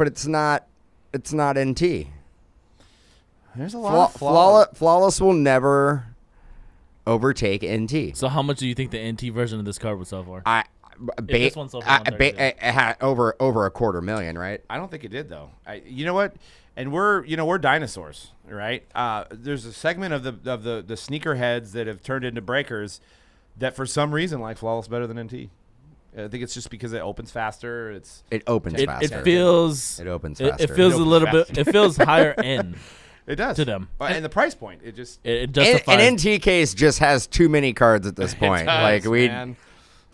it's not. It's not NT. There's a lot of Flawless will never overtake NT. So how much do you think the NT version of this card would sell for? This one sold for 130, it had over $250,000, right? I don't think it did though. You know what? And we're dinosaurs, right? There's a segment of the sneaker heads that have turned into breakers that for some reason like flawless better than NT. I think it's just because it opens faster. It opens faster. It feels. It opens faster. It feels a little bit. It feels higher end. It does to them. And the price point. It just It justifies. An NT case just has too many cards at this point. It does, man.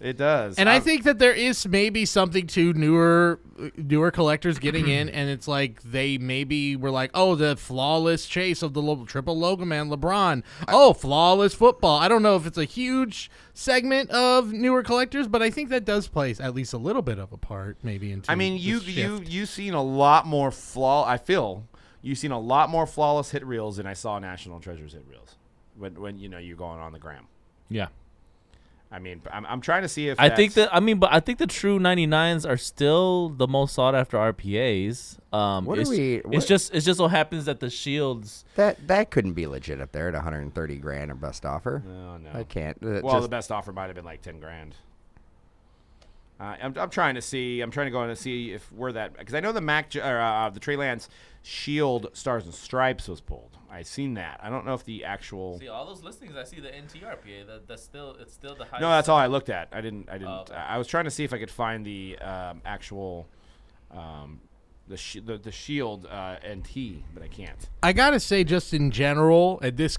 It does. And I think that there is maybe something to newer collectors getting in, and it's like they maybe were like, oh, the flawless chase of the triple logo man LeBron. Oh, flawless football. I don't know if it's a huge segment of newer collectors, but I think that does play at least a little bit of a part, maybe. Into I mean, this shift. you've seen a lot more I feel you've seen a lot more flawless hit reels than I saw National Treasures hit reels when you're going on the gram. Yeah. I mean, I'm trying to see if I think the true 99s are still the most sought after RPAs. It just so happens that the shields that couldn't be legit up there at 130 grand or best offer. No. I can't. The best offer might have been like 10 grand. I'm trying to go in and see if we're that, because I know the Trey Lance Shield Stars and Stripes was pulled. I've seen that. I don't know if the actual. See all those listings. I see the NTRPA. It's still the highest. No, that's all I looked at. I didn't. Oh, okay. I was trying to see if I could find the actual the Shield NT, but I can't. I gotta say, just in general, this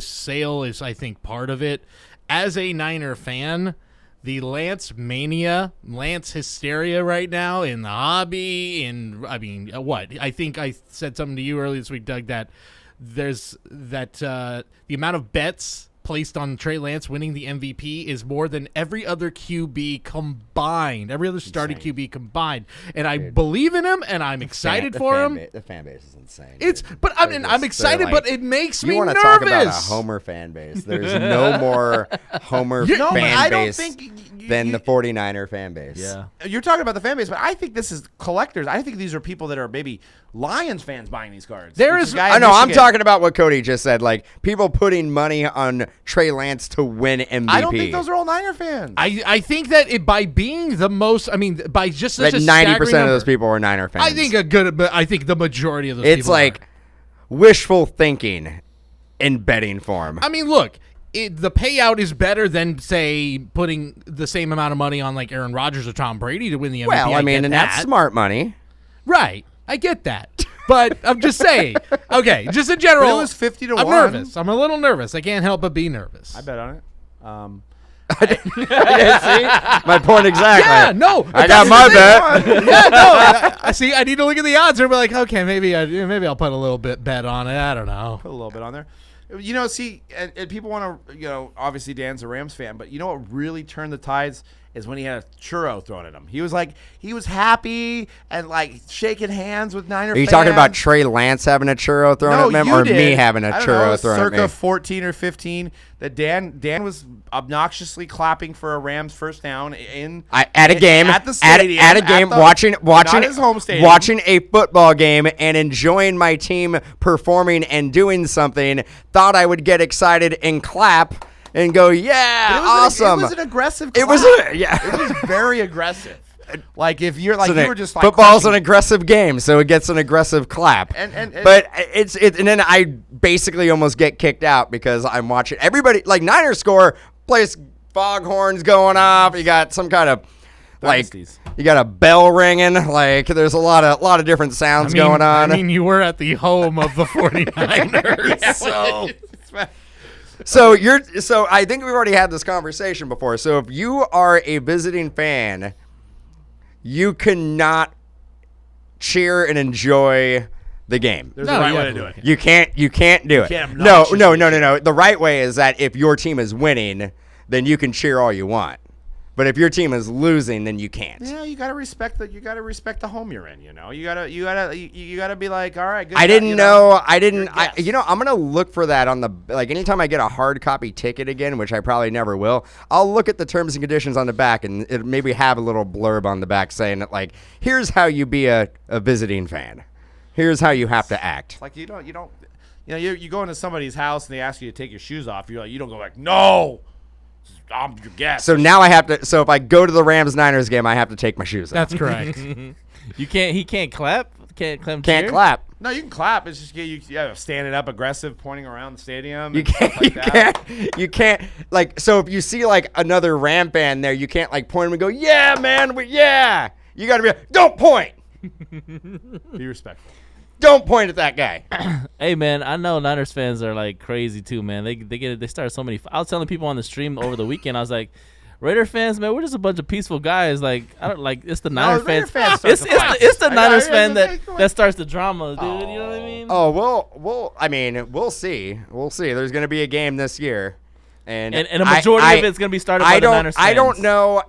sale is, I think, part of it. As a Niner fan, the Lance mania, Lance hysteria right now in the hobby, I think I said something to you earlier this week, Doug, that there's the amount of bets placed on Trey Lance winning the MVP is more than every other QB combined, every other starting QB combined. And I believe in him, and I'm excited for him. The fan base is insane. I'm excited, but it makes me nervous. You want to talk about a Homer fan base? There's no more Homer fan base than the 49er fan base. Yeah, you're talking about the fan base, but I think this is collectors. I think these are people that are maybe Lions fans buying these cards. I'm talking about what Cody just said. Like people putting money on Trey Lance to win MVP. I don't think those are all Niner fans. I think that by being the most, by just such that a 90% of those people are Niner fans. I think the majority of those it's people like wishful thinking in betting form. I mean, look, the payout is better than, say, putting the same amount of money on like Aaron Rodgers or Tom Brady to win the MVP. Well, that's smart money. Right. I get that. But I'm just saying. Okay, just in general. But it was 50 to 1. I'm nervous. I'm a little nervous. I can't help but be nervous. I bet on it. Yeah, see? My point exactly. Yeah, no. I got my bet. Yeah, no. I see. I need to look at the odds and be like, okay, maybe I'll put a little bit bet on it. I don't know. Put a little bit on there. See, and people want to, obviously Dan's a Rams fan, but you know what really turned the tides is when he had a churro thrown at him. He was happy and like shaking hands with Niner fans. Are you talking about Trey Lance having a churro thrown at him, or me having a churro thrown at me? Circa 14 or 15, that Dan was obnoxiously clapping for a Rams first down at a game at the stadium, at a game, watching not his home stadium, watching a football game and enjoying my team performing and doing something. Thought I would get excited and clap and go, yeah, awesome. It was an aggressive clap. It was very aggressive. Like if you're like you were just like football's an aggressive game, so it gets an aggressive clap. But it's and then I basically almost get kicked out because I'm watching everybody like Niners score, place foghorns going off. You got some kind of Dynasties. You got a bell ringing. Like there's a lot of different sounds going on. I mean, you were at the home of the 49ers, So I think we've already had this conversation before. So if you are a visiting fan, you cannot cheer and enjoy the game. There's a right way to do it. You can't do it. No. The right way is that if your team is winning, then you can cheer all you want. But if your team is losing, then you can't. Yeah, you gotta respect the home you're in. You gotta be like, all right. Good I'm gonna look for that on the anytime I get a hard copy ticket again, which I probably never will. I'll look at the terms and conditions on the back, and it maybe have a little blurb on the back saying that here's how you be a visiting fan. Here's how you have to act. Like you go into somebody's house and they ask you to take your shoes off. You don't go like, no. I'm your guest. So now I have to. So if I go to the Rams-Niners game, I have to take my shoes off. That's correct. He can't clap. Can't clap. Can't clap. No, you can clap. It's just you standing up, aggressive, pointing around the stadium. You and stuff can't. like that. You can't. Like, so if you see like another ramp band there, you can't like point them and go, "Yeah, man, yeah." You got to be like, "Don't point. Be respectful. Don't point at that guy." Hey man, I know Niners fans are like crazy too, man. They start so many. I was telling people on the stream over the weekend. I was like, Raider fans, man, we're just a bunch of peaceful guys. Like I don't like it's the Niners Raider fans. fans start the fights. It's the Niners I fan know, that starts the drama, dude. You know what I mean? Oh, I mean, we'll see. We'll see. There's going to be a game this year, and a majority of it's going to be started by the Niners fans. I don't know.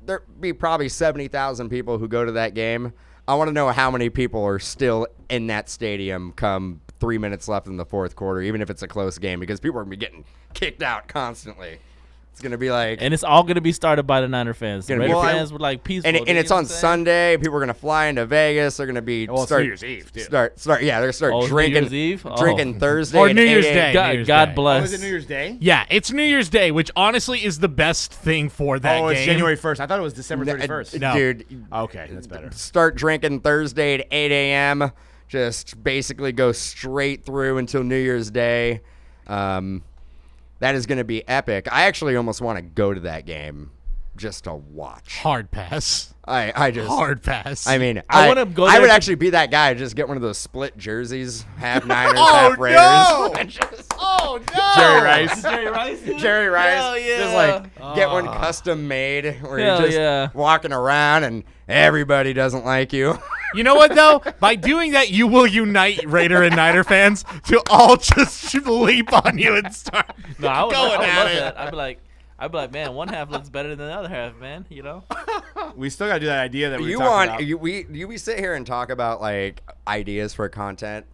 There'll be probably 70,000 people who go to that game. I want to know how many people are still in that stadium come 3 minutes left in the fourth quarter, even if it's a close game, because people are going to be getting kicked out constantly. It's going to be like... And it's all going to be started by the Niner fans. The Raider fans were like peaceful. And it's on Sunday. People are going to fly into Vegas. They're going to be... Well, it's New Year's Eve, too. They're going to start drinking. New Year's Eve? Drinking Thursday. Or at New 8 Year's a.m. Day. God bless. Oh, is it New Year's Day? Yeah, it's New Year's Day, which honestly is the best thing for that game. Oh, it's January 1st. I thought it was December 31st. No. Dude, Okay, that's better. start drinking Thursday at 8 a.m. Just basically go straight through until New Year's Day. That is going to be epic. I actually almost want to go to that game just to watch. Hard pass. I just Hard pass. I mean, I wanna go I there would to- actually be that guy. Just get one of those split jerseys, half Niners, Oh, half Raiders. no! Oh, no! Jerry Rice. Jerry Rice? dude? Jerry Rice, Hell yeah. just like get one custom made where Hell you're just yeah. walking around and everybody doesn't like you. You know what, though? By doing that, you will unite Raider and Niner fans to all just leap on you and start No, I would going love at it. that. I'd be like, man, one half looks better than the other half, man. You know? We still got to do that idea that we You were talking want about. we sit here and talk about like ideas for content.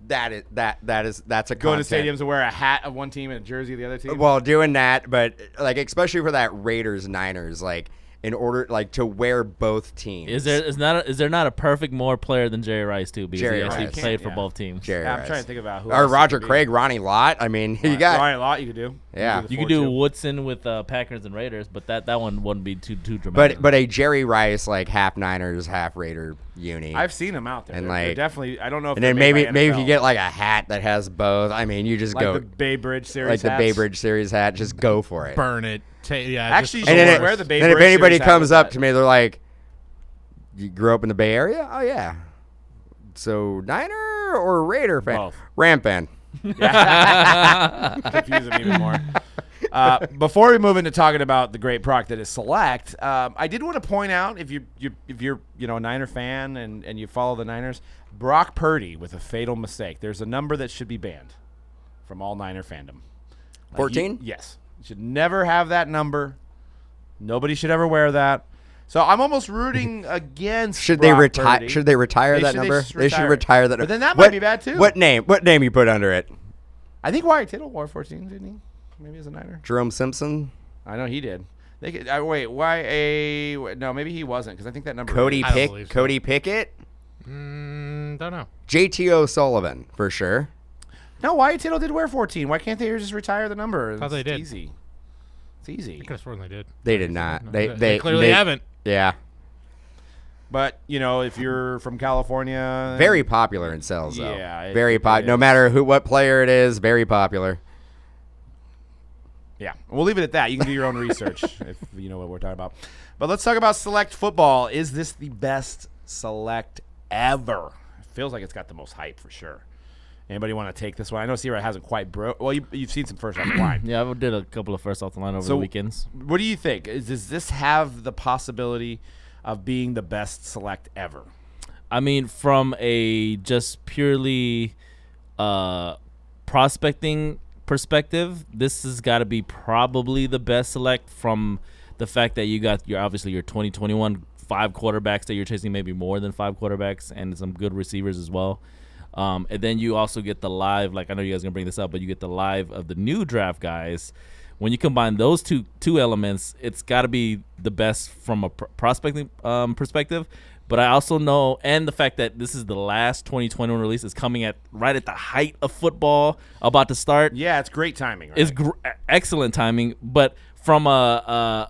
That's a Go to content. stadiums and wear a hat of one team and a jersey of the other team. Well, doing that, but like especially for that Raiders Niners, like in order like to wear both teams. Is there not a perfect more player than Jerry Rice too? Because Jerry he actually Rice. played for Yeah. both teams. Jerry Yeah, I'm Rice. trying to think about who. Or else it Roger could be. Craig, Ronnie Lott. I mean, you got Ryan Lott. You could do. Yeah. You could do Woodson with Packers and Raiders, but that one wouldn't be too dramatic. but a Jerry Rice like half Niners, half Raider uni. I've seen them out there. And, They're like- definitely. I don't know if. and they're then made maybe by if you NFL. get like a hat that has both. I mean, you just like go the Bay Bridge series. like the hats. Bay Bridge series hat. Just go for it. burn it. Yeah, Actually, just you And should then, wear the Bay and if Bridge anybody series hat comes with up that. to me, they're like, "You grew up in the Bay Area? Oh yeah. So Niner or Raider fan? Both. Ram fan. Confuse them even more. Before we move into talking about the great product that is Select, I did want to point out if you're a Niner fan and you follow the Niners, Brock Purdy with a fatal mistake. There's a number that should be banned from all Niner fandom. 14? Yes, you should never have that number. Nobody should ever wear that. So I'm almost rooting against. Should they Brock retire? Purdy. Should they retire that should- number? should They should retire that. But then that What- might be bad too. What name? What name you put under it? I think Wyatt Tittle wore 14, didn't he? Maybe as a Niner. Jerome Simpson, I know he did. They could, wait, no, maybe he wasn't because I think that number. Cody I don't believe so. Cody Pickett, don't know. JT O'Sullivan for sure. No, Wyatt Tittle did wear 14. Why can't they just retire the number? Thought they It's did. Easy. It's easy. I could have sworn they did. They did not. They clearly haven't. Yeah, But if you're from California, very popular in sales though. Yeah, Very it popular. No is. matter what player it is, very popular. Yeah, we'll leave it at that. You can do your own research if you know what we're talking about. But let's talk about Select football. Is this the best Select ever? It feels like it's got the most hype for sure. Anybody want to take this one? I know C-Rat hasn't quite broke. Well, you've seen some first off the line. Yeah, I did a couple of first off the line over the weekends. What do you think? Does this have the possibility of being the best Select ever? I mean, from a just purely prospecting perspective, this has got to be probably the best Select from the fact that you got your 2021 5 quarterbacks that you're chasing, maybe more than 5 quarterbacks, and some good receivers as well. And then you also get the live, like I know you guys are going to bring this up, but you get the live of the new draft guys. When you combine those two elements, it's got to be the best from a prospecting perspective. But I also know, and the fact that this is the last 2021 release is coming right at the height of football about to start. Yeah, it's great timing. Right? It's excellent timing. But from a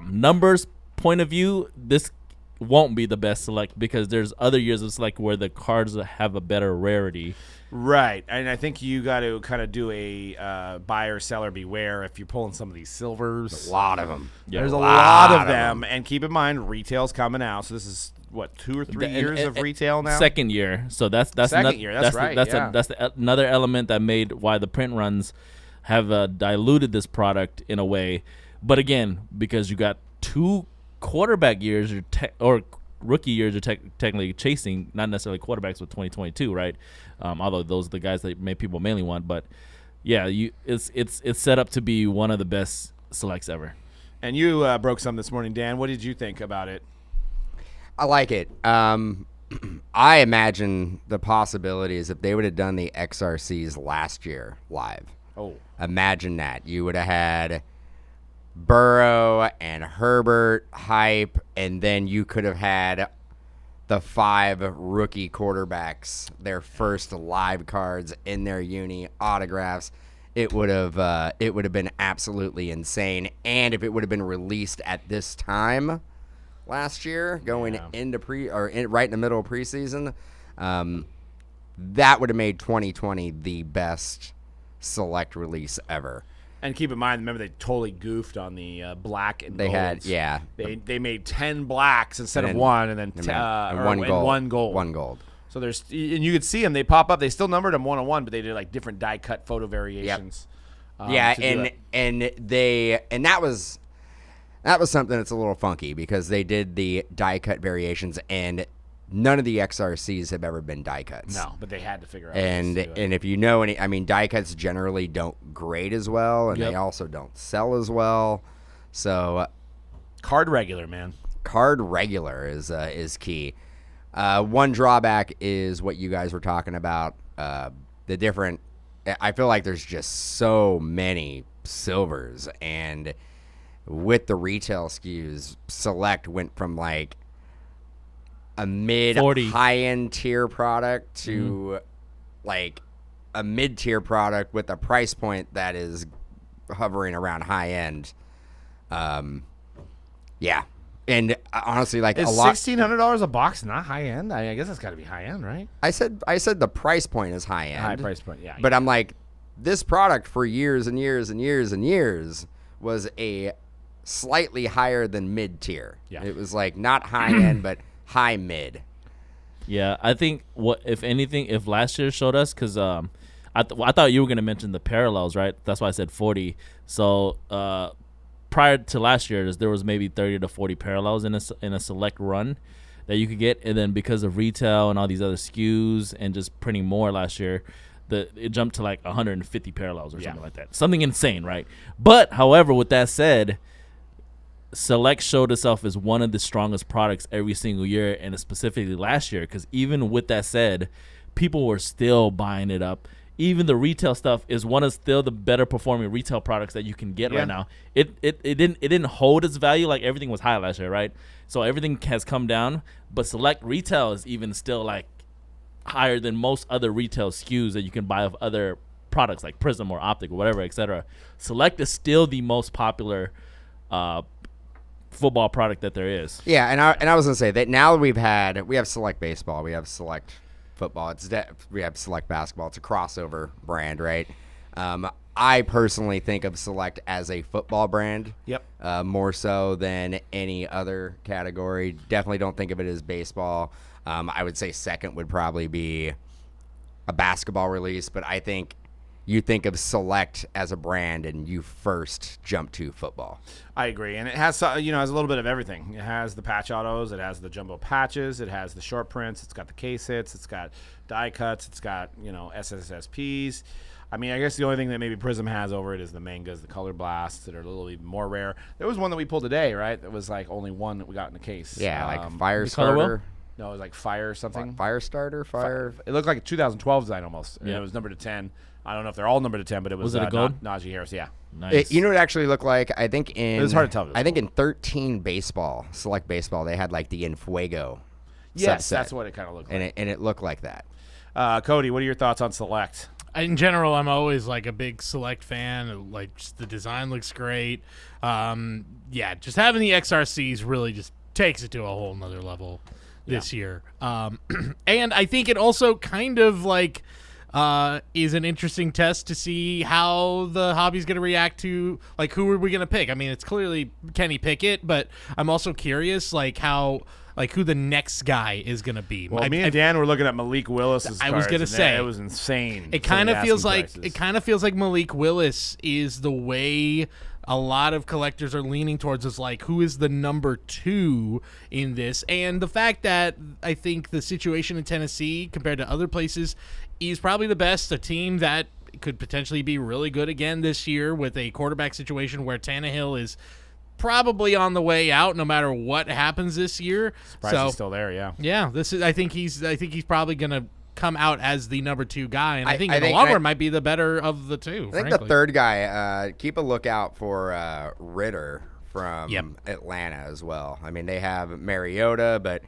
numbers point of view, this won't be the best select because there's other years of select where the cards have a better rarity. Right, and I think you got to kind of do a buyer seller beware if you're pulling some of these silvers. A lot of them. Yeah, There's a lot of them, and keep in mind retail's coming out. So this is what 2 or 3 years of retail now. Second year, so that's second year. That's right. That's another element that made why the print runs have diluted this product in a way. But again, because you got 2 quarterback years or rookie years are technically chasing, not necessarily quarterbacks with 2022, right? Although those are the guys that people mainly want. But yeah, it's set up to be one of the best selects ever. And you broke some this morning, Dan. What did you think about it? I like it. I imagine the possibilities if they would have done the XRCs last year live. Oh, Imagine that. You would have had Burrow and Herbert hype, and then you could have had the 5 rookie quarterbacks, their first live cards in their uni, autographs. It would have been absolutely insane. And if it would have been released at this time last year, going into right in the middle of preseason, that would have made 2020 the best select release ever. and keep in mind, remember they totally goofed on the black and They golds. They made 10 blacks instead of 1, and then one gold. One gold. So there's, and you could see them. They pop up. They still numbered them 1-on-1, but they did like different die cut photo variations. And that was something that's a little funky because they did the die cut variations, and none of the XRCs have ever been die cuts. No, but they had to figure out. And if you know any, I mean, die cuts generally don't grade as well, and they also don't sell as well. So card regular, man. Card regular is key. One drawback is what you guys were talking about. The different. I feel like there's just so many silvers, and with the retail SKUs, Select went from like a mid 40. high-end tier product to like a mid-tier product with a price point that is hovering around high-end. Yeah. And honestly, like Is a lot. $1,600 a box not high end? I guess it's got to be high end, right? I said the price point is high end. High price point, yeah. But I'm like, this product for years and years and years and years was a slightly higher than mid tier. Yeah. It was like not high end, but high mid. Yeah, I think if anything, if last year showed us, because I thought you were gonna mention the parallels, right? That's why I said 40. So prior to last year, there was maybe 30 to 40 parallels in a select run that you could get, and then because of retail and all these other SKUs and just printing more last year, it jumped to like 150 parallels or something like that. Something insane, right? But however, with that said, Select showed itself as one of the strongest products every single year, and specifically last year, because even with that said, people were still buying it up. Even the retail stuff is one of still the better performing retail products that you can get right now. It didn't hold its value, like everything was high last year, right? So everything has come down, but Select retail is even still like higher than most other retail SKUs that you can buy of other products like Prism or Optic or whatever, etc. Select is still the most popular football product that there is. Yeah, and I was gonna say that now we have Select baseball, we have Select football, we have Select basketball. It's a crossover brand, right? I personally think of Select as a football brand. Yep. More so than any other category. Definitely don't think of it as baseball. I would say second would probably be a basketball release, but I think you think of Select as a brand and you first jump to football. I agree, and it has has a little bit of everything. It has the patch autos, it has the jumbo patches, it has the short prints, it's got the case hits, it's got die cuts, it's got SSSPs. I mean, I guess the only thing that maybe Prism has over it is the mangas, the color blasts that are a little even more rare. There was one that we pulled today, right? That was like only one that we got in the case. Yeah, like Fire color wheel? Starter. No, it was like Fire something. Fire Starter? Fire. It looked like a 2012 design almost. And Yeah. it was numbered to 10. I don't know if they're all numbered to 10, but it was it a gold? Najee Harris, yeah. Nice. You know what it actually looked like? I think It was hard to tell. I think in 13 baseball, Select baseball, they had like the Infuego. Yes, subset, that's what it kind of looked like. and it looked like that. Cody, what are your thoughts on Select? In general, I'm always like a big Select fan. Like, just the design looks great. Just having the XRCs really just takes it to a whole nother level this year. And I think it also kind of like is an interesting test to see how the hobby's going to react to, like, who are we going to pick? I mean, it's clearly Kenny Pickett, but I'm also curious, like, how, like, who the next guy is going to be. Well, me and Dan were looking at Malik Willis's I was cards, gonna and say, it was insane. It some kind of the feels asking like prices. Malik Willis is the way a lot of collectors are leaning towards, is like, who is the number 2 in this? And the fact that I think the situation in Tennessee compared to other places is probably the best, a team that could potentially be really good again this year with a quarterback situation where Tannehill is probably on the way out no matter what happens this year. Price is still there, yeah. Yeah, I think he's probably going to come out as the number 2 guy, and I think in the long run might be the better of the two. I think frankly. the third guy, keep a lookout for Ritter from Atlanta as well. I mean, they have Mariota, but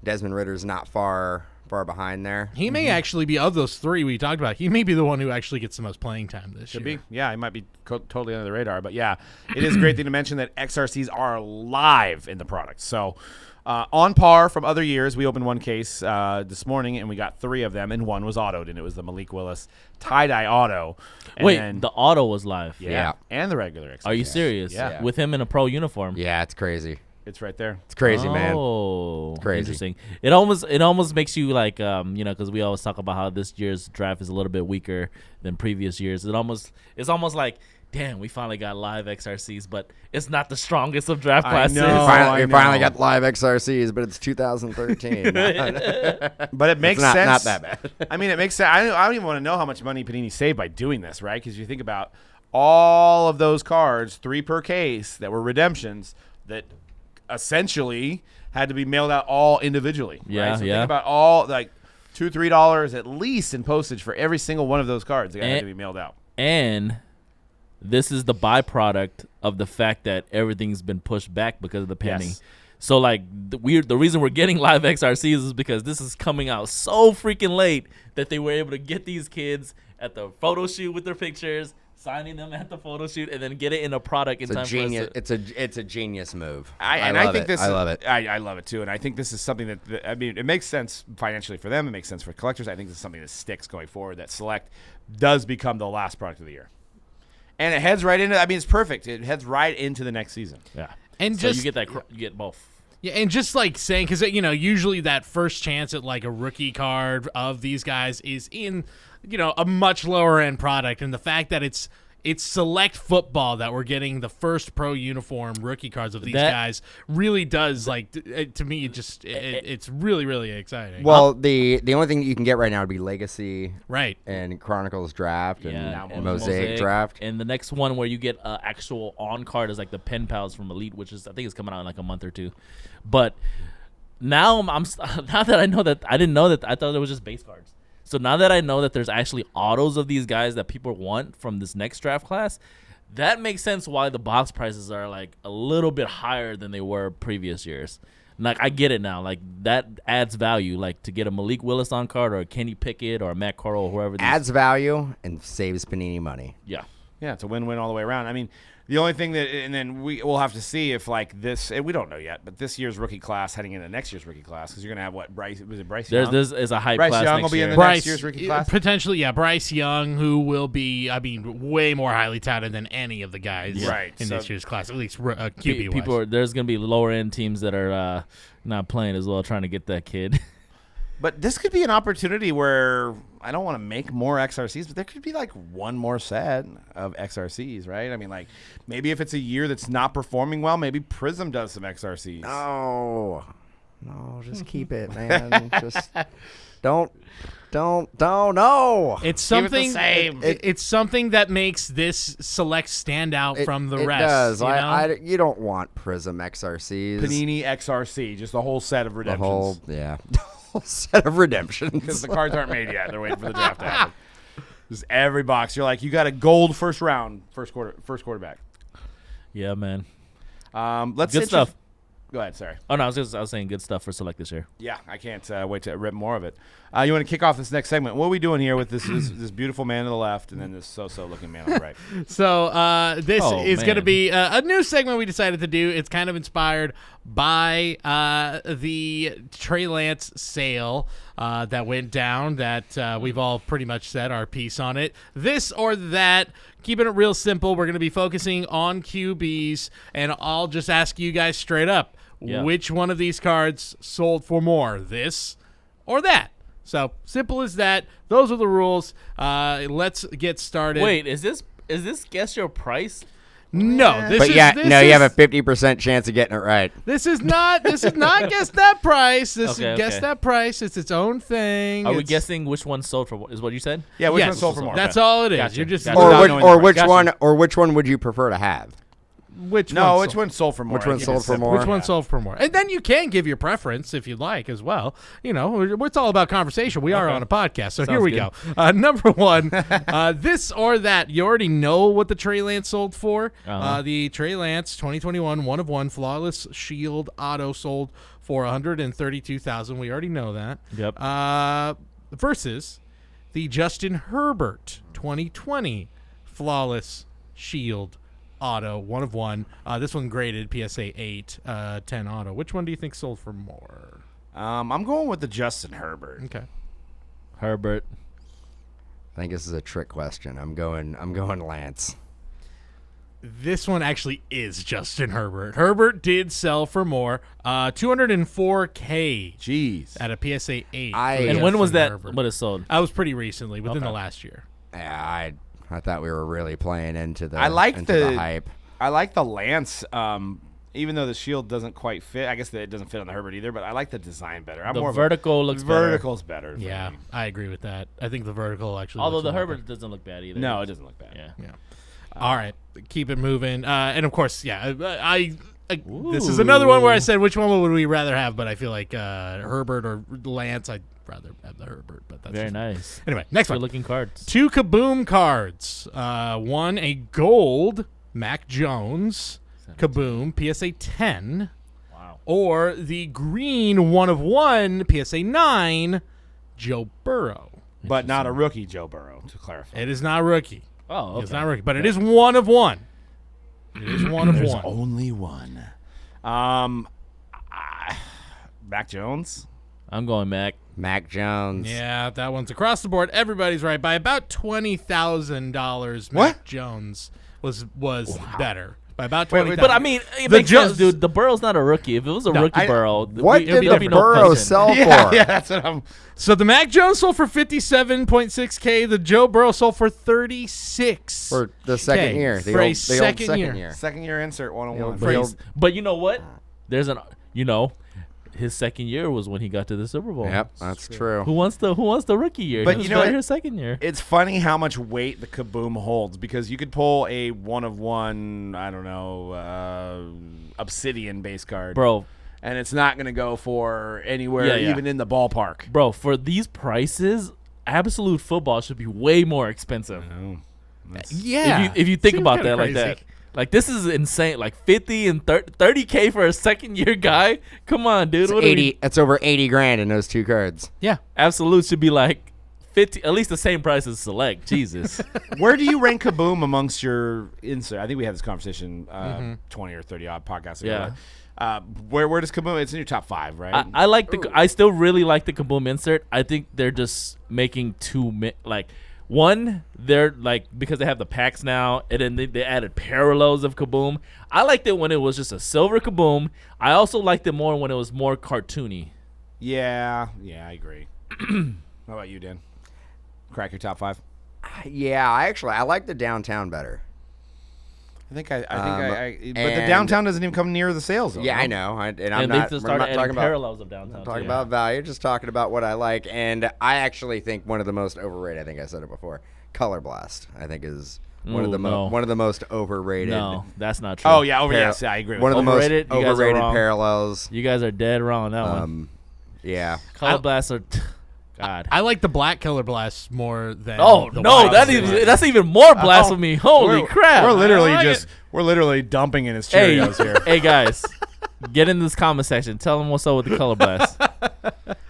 Desmond Ritter's not far behind there. He may actually be, of those 3 we talked about, he may be the one who actually gets the most playing time this year. Could be. Yeah, he might be totally under the radar. But, yeah, it is a great thing to mention that XRCs are live in the product. So, on par from other years, we opened one case this morning, and we got 3 of them, and one was autoed, and it was the Malik Willis tie-dye auto. And Wait, then, the auto was live. Yeah. and the regular XRCs. Are you serious? Yeah. With him in a pro uniform. Yeah, it's crazy. It's right there. It's crazy, man. Oh, Crazy. interesting. It almost makes you like, because we always talk about how this year's draft is a little bit weaker than previous years. It's almost like, damn, we finally got live XRCs, but it's not the strongest of draft I classes. know. You finally know. got live XRCs, but it's 2013. But it makes sense. Not that bad. I mean, it makes sense. I don't even want to know how much money Panini saved by doing this, right? Because you think about all of those cards, 3 per case, that were redemptions that essentially had to be mailed out all individually. Yeah, right? So yeah. think about all, like, $2-3 at least in postage for every single one of those cards that had to be mailed out. And this is the byproduct of the fact that everything's been pushed back because of the pending. Yes. So, like, the reason we're getting live XRCs is because this is coming out so freaking late that they were able to get these kids at the photo shoot with their pictures, signing them at the photo shoot, and then get it in a product in time Genius. for us to, It's a genius move. I love it. I love it. I love it too, and I think this is something that I mean, it makes sense financially for them. It makes sense for collectors. I think this is something that sticks going forward. That Select does become the last product of the year, and it heads right into. I mean, it's perfect. It heads right into the next season. yeah. And So just you get you get both. Yeah, and just like saying, because usually that first chance at like a rookie card of these guys is in a much lower end product, and the fact that it's Select Football that we're getting the first pro uniform rookie cards of these guys really does, like, to me, it's really, really exciting. Well, the only thing that you can get right now would be Legacy, right, and Chronicles Draft, Yeah, and Mosaic Draft. And the next one where you get actual on card is like the Pen Pals from Elite, which is, I think, it's coming out in like a month or 2. But now now that I know that, I didn't know that, I thought it was just base cards. So now that I know that there's actually autos of these guys that people want from this next draft class, that makes sense why the box prices are like a little bit higher than they were previous years. Like, I get it now. Like, that adds value. Like, to get a Malik Willis on card or a Kenny Pickett or a Matt Corral or whoever. Adds value and saves Panini money. Yeah. Yeah, it's a win-win all the way around. I mean, the only thing that, and then we'll have to see if, like, this, and we don't know yet, but this year's rookie class heading into next year's rookie class, because you're going to have what, Bryce Young? There's a hype Bryce class Young next will be year. in the next year's rookie class? Potentially, yeah. Bryce Young, who will be, I mean, way more highly touted than any of the guys in this year's class, at least QB-wise. There's going to be lower-end teams that are not playing as well, trying to get that kid. But this could be an opportunity where I don't want to make more XRCs, but there could be like one more set of XRCs, right? I mean, like, maybe if it's a year that's not performing well, maybe Prism does some XRCs. No, just keep it, man. Just don't. No. It's something. same. It's something that makes this Select stand out from the rest. It does. You know? You don't want Prism XRCs. Panini XRC, just the whole set of The redemptions. whole set of redemptions. Because the cards aren't made yet. They're waiting for the draft to happen. Just every box. You're like, you got a gold first round, first quarterback. Yeah, man. Let's Good stuff. Go ahead. Sorry. Oh, no, I was saying good stuff for Select this year. Yeah, I can't wait to rip more of it. You want to kick off this next segment? What are we doing here with this beautiful man on the left and then this so-so looking man on the right? So this is going to man. be a new segment we decided to do. It's kind of inspired by the Trey Lance sale that went down that we've all pretty much said our piece on it. This or that. Keeping it real simple, we're going to be focusing on QBs, and I'll just ask you guys straight up, which one of these cards sold for more, this or that? So simple as that. Those are the rules. Let's get started. Wait, is this guess your price? No, this But is yeah, this no, is, you have a 50% chance of getting it right. This is not guess that price. This Okay, is guess okay. that price. It's its own thing. Are we It's- guessing which one sold for? Is what you said? Yeah, which Yes, one sold for more? That's Okay. all it is. Gotcha. You're just Gotcha. Or Without which, knowing or the which price. one, or which one would you prefer to have? which No, one which sold- one sold for more? Which one I think sold it's for simple. more? Which one sold for more? And then you can give your preference if you'd like as well. You know, it's all about conversation. We are on a podcast, so here Sounds we good. go. Number one, this or that. You already know what the Trey Lance sold for. Uh-huh. The Trey Lance 2021 1 of 1 flawless shield auto sold for $132,000. We already know that. Yep. Versus the Justin Herbert 2020 flawless shield auto 1 of 1. This one graded PSA 8 10 auto. Which one do you think sold for more? I'm going with the Justin Herbert. Okay. Herbert. I think this is a trick question. I'm going Lance. This one actually is Justin Herbert. Herbert did sell for more. $204K Jeez. at a PSA 8. And when was Justin that? Herbert. What it sold? That was pretty recently, within Okay. the last year. Yeah, I thought we were really playing into the I like into the hype. I like the Lance. Even though the shield doesn't quite fit, I guess that it doesn't fit on the Herbert either. But I like the design better. I'm The more vertical of a, looks better. vertical's better. for Yeah, me. I agree with that. I think the vertical actually Although looks the a lot Herbert doesn't look bad either. No, it doesn't look bad. Yeah. Yeah. All right, keep it moving. And of course, yeah, I this is another one where I said which one would we rather have, but I feel like Herbert or Lance. I'd rather have the Herbert, but that's Very just- nice. Anyway, next Good one. looking cards. 2 Kaboom cards. One a gold Mac Jones Kaboom PSA 10, Wow. or the green 1 of 1 PSA 9 Joe Burrow. But not a rookie Joe Burrow, to clarify. It is not rookie. Oh, okay. It's not rookie, but it is 1 of 1. It is 1 of There's 1. only one. Mac Jones. I'm going Mac. Mac Jones. Yeah, that one's across the board. Everybody's right. By about $20,000, What? Mac Jones was better. By about Wait, $20,000. But I mean, it The makes sense, Jones- dude. The Burrow's not a rookie. If it was a rookie Burrow, What it'd did be the no Burrow question. sell Yeah, for? yeah, that's what I'm. So the Mac Jones sold for $57.6K. The Joe Burrow sold for $36. For the second year. The For a old second year. Second year insert 101. The old- But you know what? There's his second year was when he got to the Super Bowl. Yep, that's true. Who wants the rookie year? But He was you know better what? his second year. It's funny how much weight the Kaboom holds because you could pull a 1 of 1, I don't know, obsidian base card. Bro, And it's not going to go for anywhere, Yeah, yeah. even in the ballpark. for these prices, absolute football should be way more expensive. Yeah. If you think Seems about kinda that like crazy. that. Like, this is insane. Like, 50 and 30K for a second-year guy? Come on, dude. It's What are we- 80. It's over 80 grand in those 2 cards. Yeah. Absolute should be like 50, at least the same price as Select. Jesus. Where do you rank Kaboom amongst your insert? I think we had this conversation 20 or 30 odd podcasts ago. Yeah. Where does Kaboom? It's in your top 5, right? I like I still really like the Kaboom insert. I think they're just making one, they're like, because they have the packs now, and then they added parallels of Kaboom. I liked it when it was just a silver Kaboom. I also liked it more when it was more cartoony. yeah, I agree. How about you, Dan? Crack your top 5. Yeah, I like the downtown better. I think but the and- downtown doesn't even come near the sales. Though, Yeah, no? I know. I'm And not. they We're started not adding talking about parallels of downtown. talking too. about value. Just talking about what I like, and I actually think one of the most overrated. I think I said it before. Color Blast, I think, is one of Ooh, the no. one of the most overrated. No, that's not true. Oh yeah, Par- yes, I agree. One of With the most Overrated? You guys are overrated wrong. parallels. You guys are dead wrong on that one. Yeah. Color blasts are... God. I like the black Killer Blast more than Oh the no, white. that's even more blasphemy. Holy crap! We're literally I like we're literally dumping in his Hey, Cheerios here. hey guys, Get in this comment section. Tell them what's up with the color blast,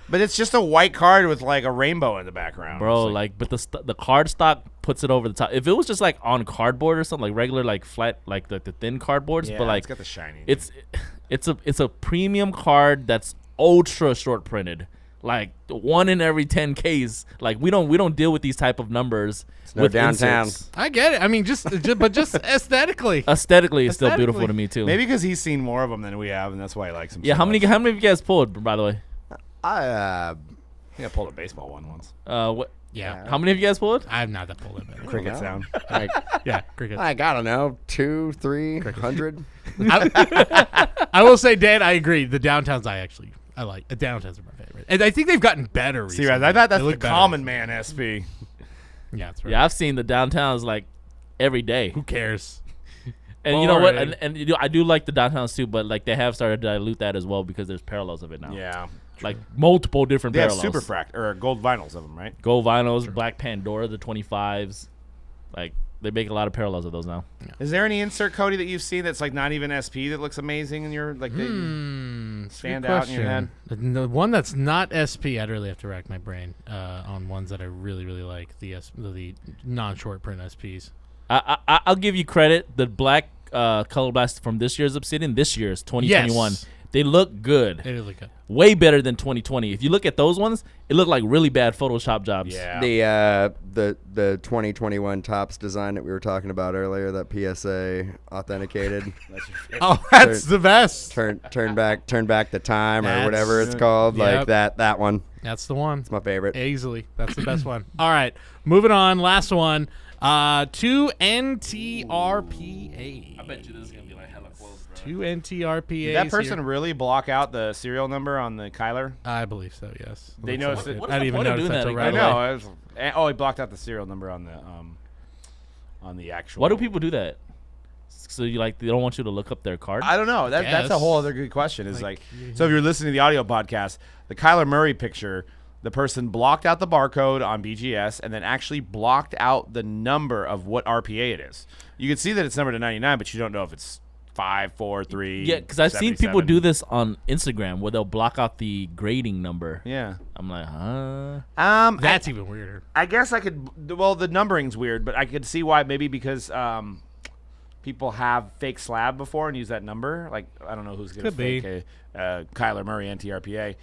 But it's just a white card with like a rainbow in the background. bro. It's But the card stock puts it over the top. If it was just like on cardboard or something, like regular, like flat, like the thin cardboards, yeah, but like it's got the shiny. it's a premium card that's ultra short printed. Like 1 in every 10 Ks. Like we don't deal with these type of numbers no with downtown. inserts. I get it. I mean, just aesthetically. Aesthetically, it's still Aesthetically. beautiful to me too. Maybe because he's seen more of them than we have, and that's why he likes them. Yeah, so how many much. of you guys pulled, by the way? I I pulled a baseball one once. What? Yeah. How many of you guys pulled? I'm not that pulled in. Cricket know. sound. Yeah, cricket. I don't know, 200-300. I will say, Dan, I agree. The downtowns I like. The downtowns are my favorite. And I think they've gotten better See, recently. I thought They that's the look better. common man SP. Yeah, that's right. Yeah, I've seen the downtowns like every day. Who cares? And you know what? Boring. And I do like the downtowns too, but like they have started to dilute that as well because there's parallels of it now. Yeah. Like multiple different They have parallels. super fract or gold vinyls of them, right? Gold vinyls, Black Pandora, the 25s. Like they make a lot of parallels of those now. Is there any insert, Cody, that you've seen that's like not even SP that looks amazing in your like that you It's a stand good out in your head? question. The one that's not SP, I'd really have to rack my brain on ones that I really, really like. The non-short print SPs. I'll give you credit. The black color blast from this year's Obsidian, this year's 2021, Yes. they look good. They look good. Way better than 2020. If you look at those ones, it looked like really bad Photoshop jobs. Yeah. The 2021 tops design that we were talking about earlier, that PSA authenticated. Oh, that's the best. turn back the time or That's- whatever it's called. Yep. Like that one. That's the one. It's my favorite. Easily. That's the best one. All right. Moving on. Last one. 2 NTRPA. I bet you this is going to be like hella close, bro. 2 NTRPA. Did that person really block out the serial number on the Kyler? I believe so, yes. They noticed it. What's I didn't the even point of notice doing that that till again? right I away. know. He blocked out the serial number on the actual. Why do people do that? So they don't want you to look up their card? I don't know. That's a Guess. whole other good question. Is Like, so if you're listening to the audio podcast, the Kyler Murray picture, the person blocked out the barcode on BGS and then actually blocked out the number of what RPA it is. You can see that it's numbered to 99, but you don't know if it's 5, 4, 3. Yeah, because I've seen people 77. do this on Instagram where they'll block out the grading number. Yeah. I'm like, huh? That's even weirder. I guess I could. Well, the numbering's weird, but I could see why. Maybe because people have fake slab before and use that number. Like I don't know who's gonna Could be. fake a Kyler Murray NTRPA.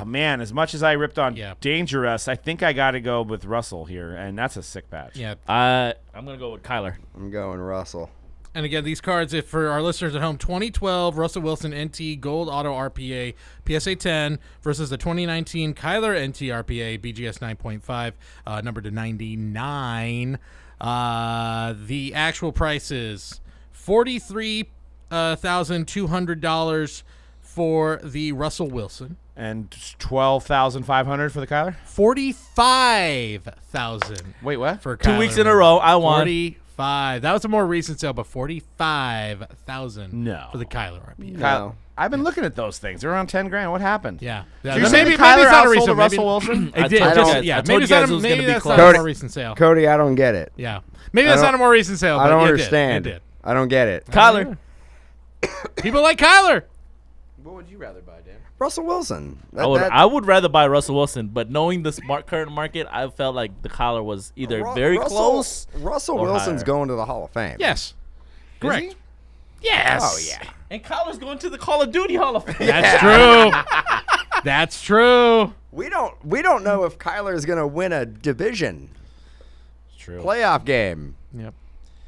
Man, as much as I ripped on Yeah. Dangerous, I think I got to go with Russell here, and that's a sick patch. Yeah. I'm going to go with Kyler. I'm going Russell. And again, these cards, if for our listeners at home, 2012 Russell Wilson NT Gold Auto RPA PSA 10 versus the 2019 Kyler NT RPA BGS 9.5, numbered to 99. The actual price is $43,200 for the Russell Wilson. And 12,500 for the Kyler. 45,000 Wait, what? for 2 Kyler weeks in a Murray. row, I won. 45. That was a more recent sale, but 45,000 No. for the Kyler RPA. No. I've been looking at those things. They're around 10 grand. What happened? Yeah. So you're saying Kyler it's not a outsold recent. Russell Wilson? It did. I Just, told yeah, you maybe, guys it's it not, was maybe gonna be that's close. not a Cody- more recent sale. Cody, I don't get it. Yeah. Maybe that's I not a more recent sale. I but don't it understand. Did. It I don't get it. Kyler. did. People like Kyler. What would you rather buy, Dan? Russell Wilson. I would rather buy Russell Wilson, but knowing the current market, I felt like the Kyler was either very close. Russell or Wilson's higher. going to the Hall of Fame. Yes. he? Correct. Yes. Oh yeah. And Kyler's going to the Call of Duty Hall of Fame. That's true. That's true. We don't know if Kyler's going to win a division True. playoff game. Yep.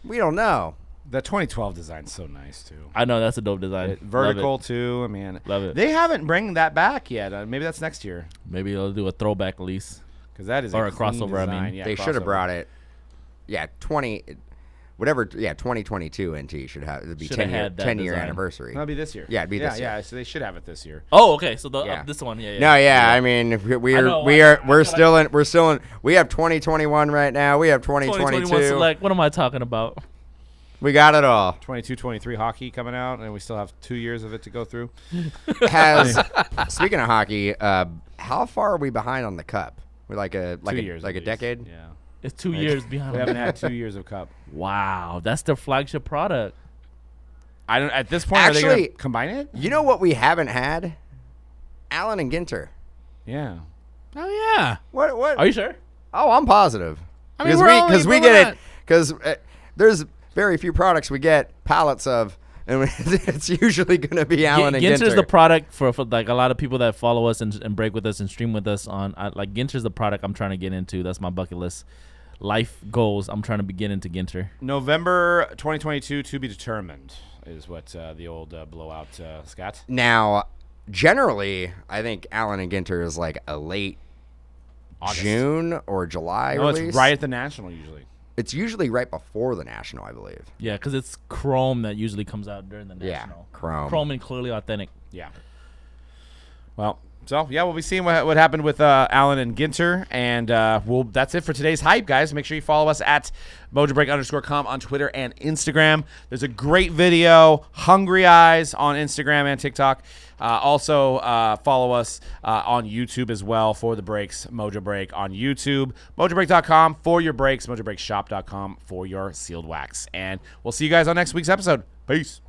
We don't know. The 2012 design's so nice too. I know that's a dope design. Vertical Love too. I mean, Love it. They haven't bring that back yet. Maybe that's next year it. Maybe they'll do a throwback lease. because that is Or a clean crossover, I mean. design. Yeah, They should have crossover. brought it. Yeah, 2022 NT should have it'd be Should have 10 year had that 10 year design. anniversary. That'll be this year. Yeah, it'd be this Yeah, year. so they should have it this year. Oh, okay. So the Yeah. this one, yeah. No, yeah, I mean we I know, we're still in we have 2021 right now. We have 2022. 2021 select. What am I talking about? We got it all. 22-23 hockey coming out, and we still have 2 years of it to go through. Speaking of hockey, how far are we behind on the cup? We're like 2 years, like at a least. decade. Yeah, It's 2 years behind. we haven't had 2 years of cup. Wow, that's their flagship product. I don't. At this point, are they Actually, going to combine it? You know what we haven't had? Allen and Ginter. Yeah. Oh yeah. What? Are you sure? Oh, I'm positive. I mean, we're get it because there's very few products we get pallets of, and it's usually going to be Allen and Ginter. Ginter's the product for like a lot of people that follow us and break with us and stream with us on. Like Ginter's the product I'm trying to get into. That's my bucket list. Life goals. I'm trying to begin into Ginter. November 2022 to be determined is what the old blowout Scott. Now, generally, I think Allen and Ginter is like a late August. June or July No, release. it's right at the National usually. It's usually right before the National, I believe. Yeah, because it's Chrome that usually comes out during the Yeah, National. Chrome. And clearly authentic. Yeah. Well, so yeah, we'll be seeing what happened with Allen and Ginter, and that's it for today's hype, guys. Make sure you follow us at Mojobreak_com on Twitter and Instagram. There's a great video, Hungry Eyes, on Instagram and TikTok. Also, follow us on YouTube as well for the breaks. Mojobreak on YouTube, Mojobreak.com for your breaks, MojobreakShop.com for your sealed wax, and we'll see you guys on next week's episode. Peace.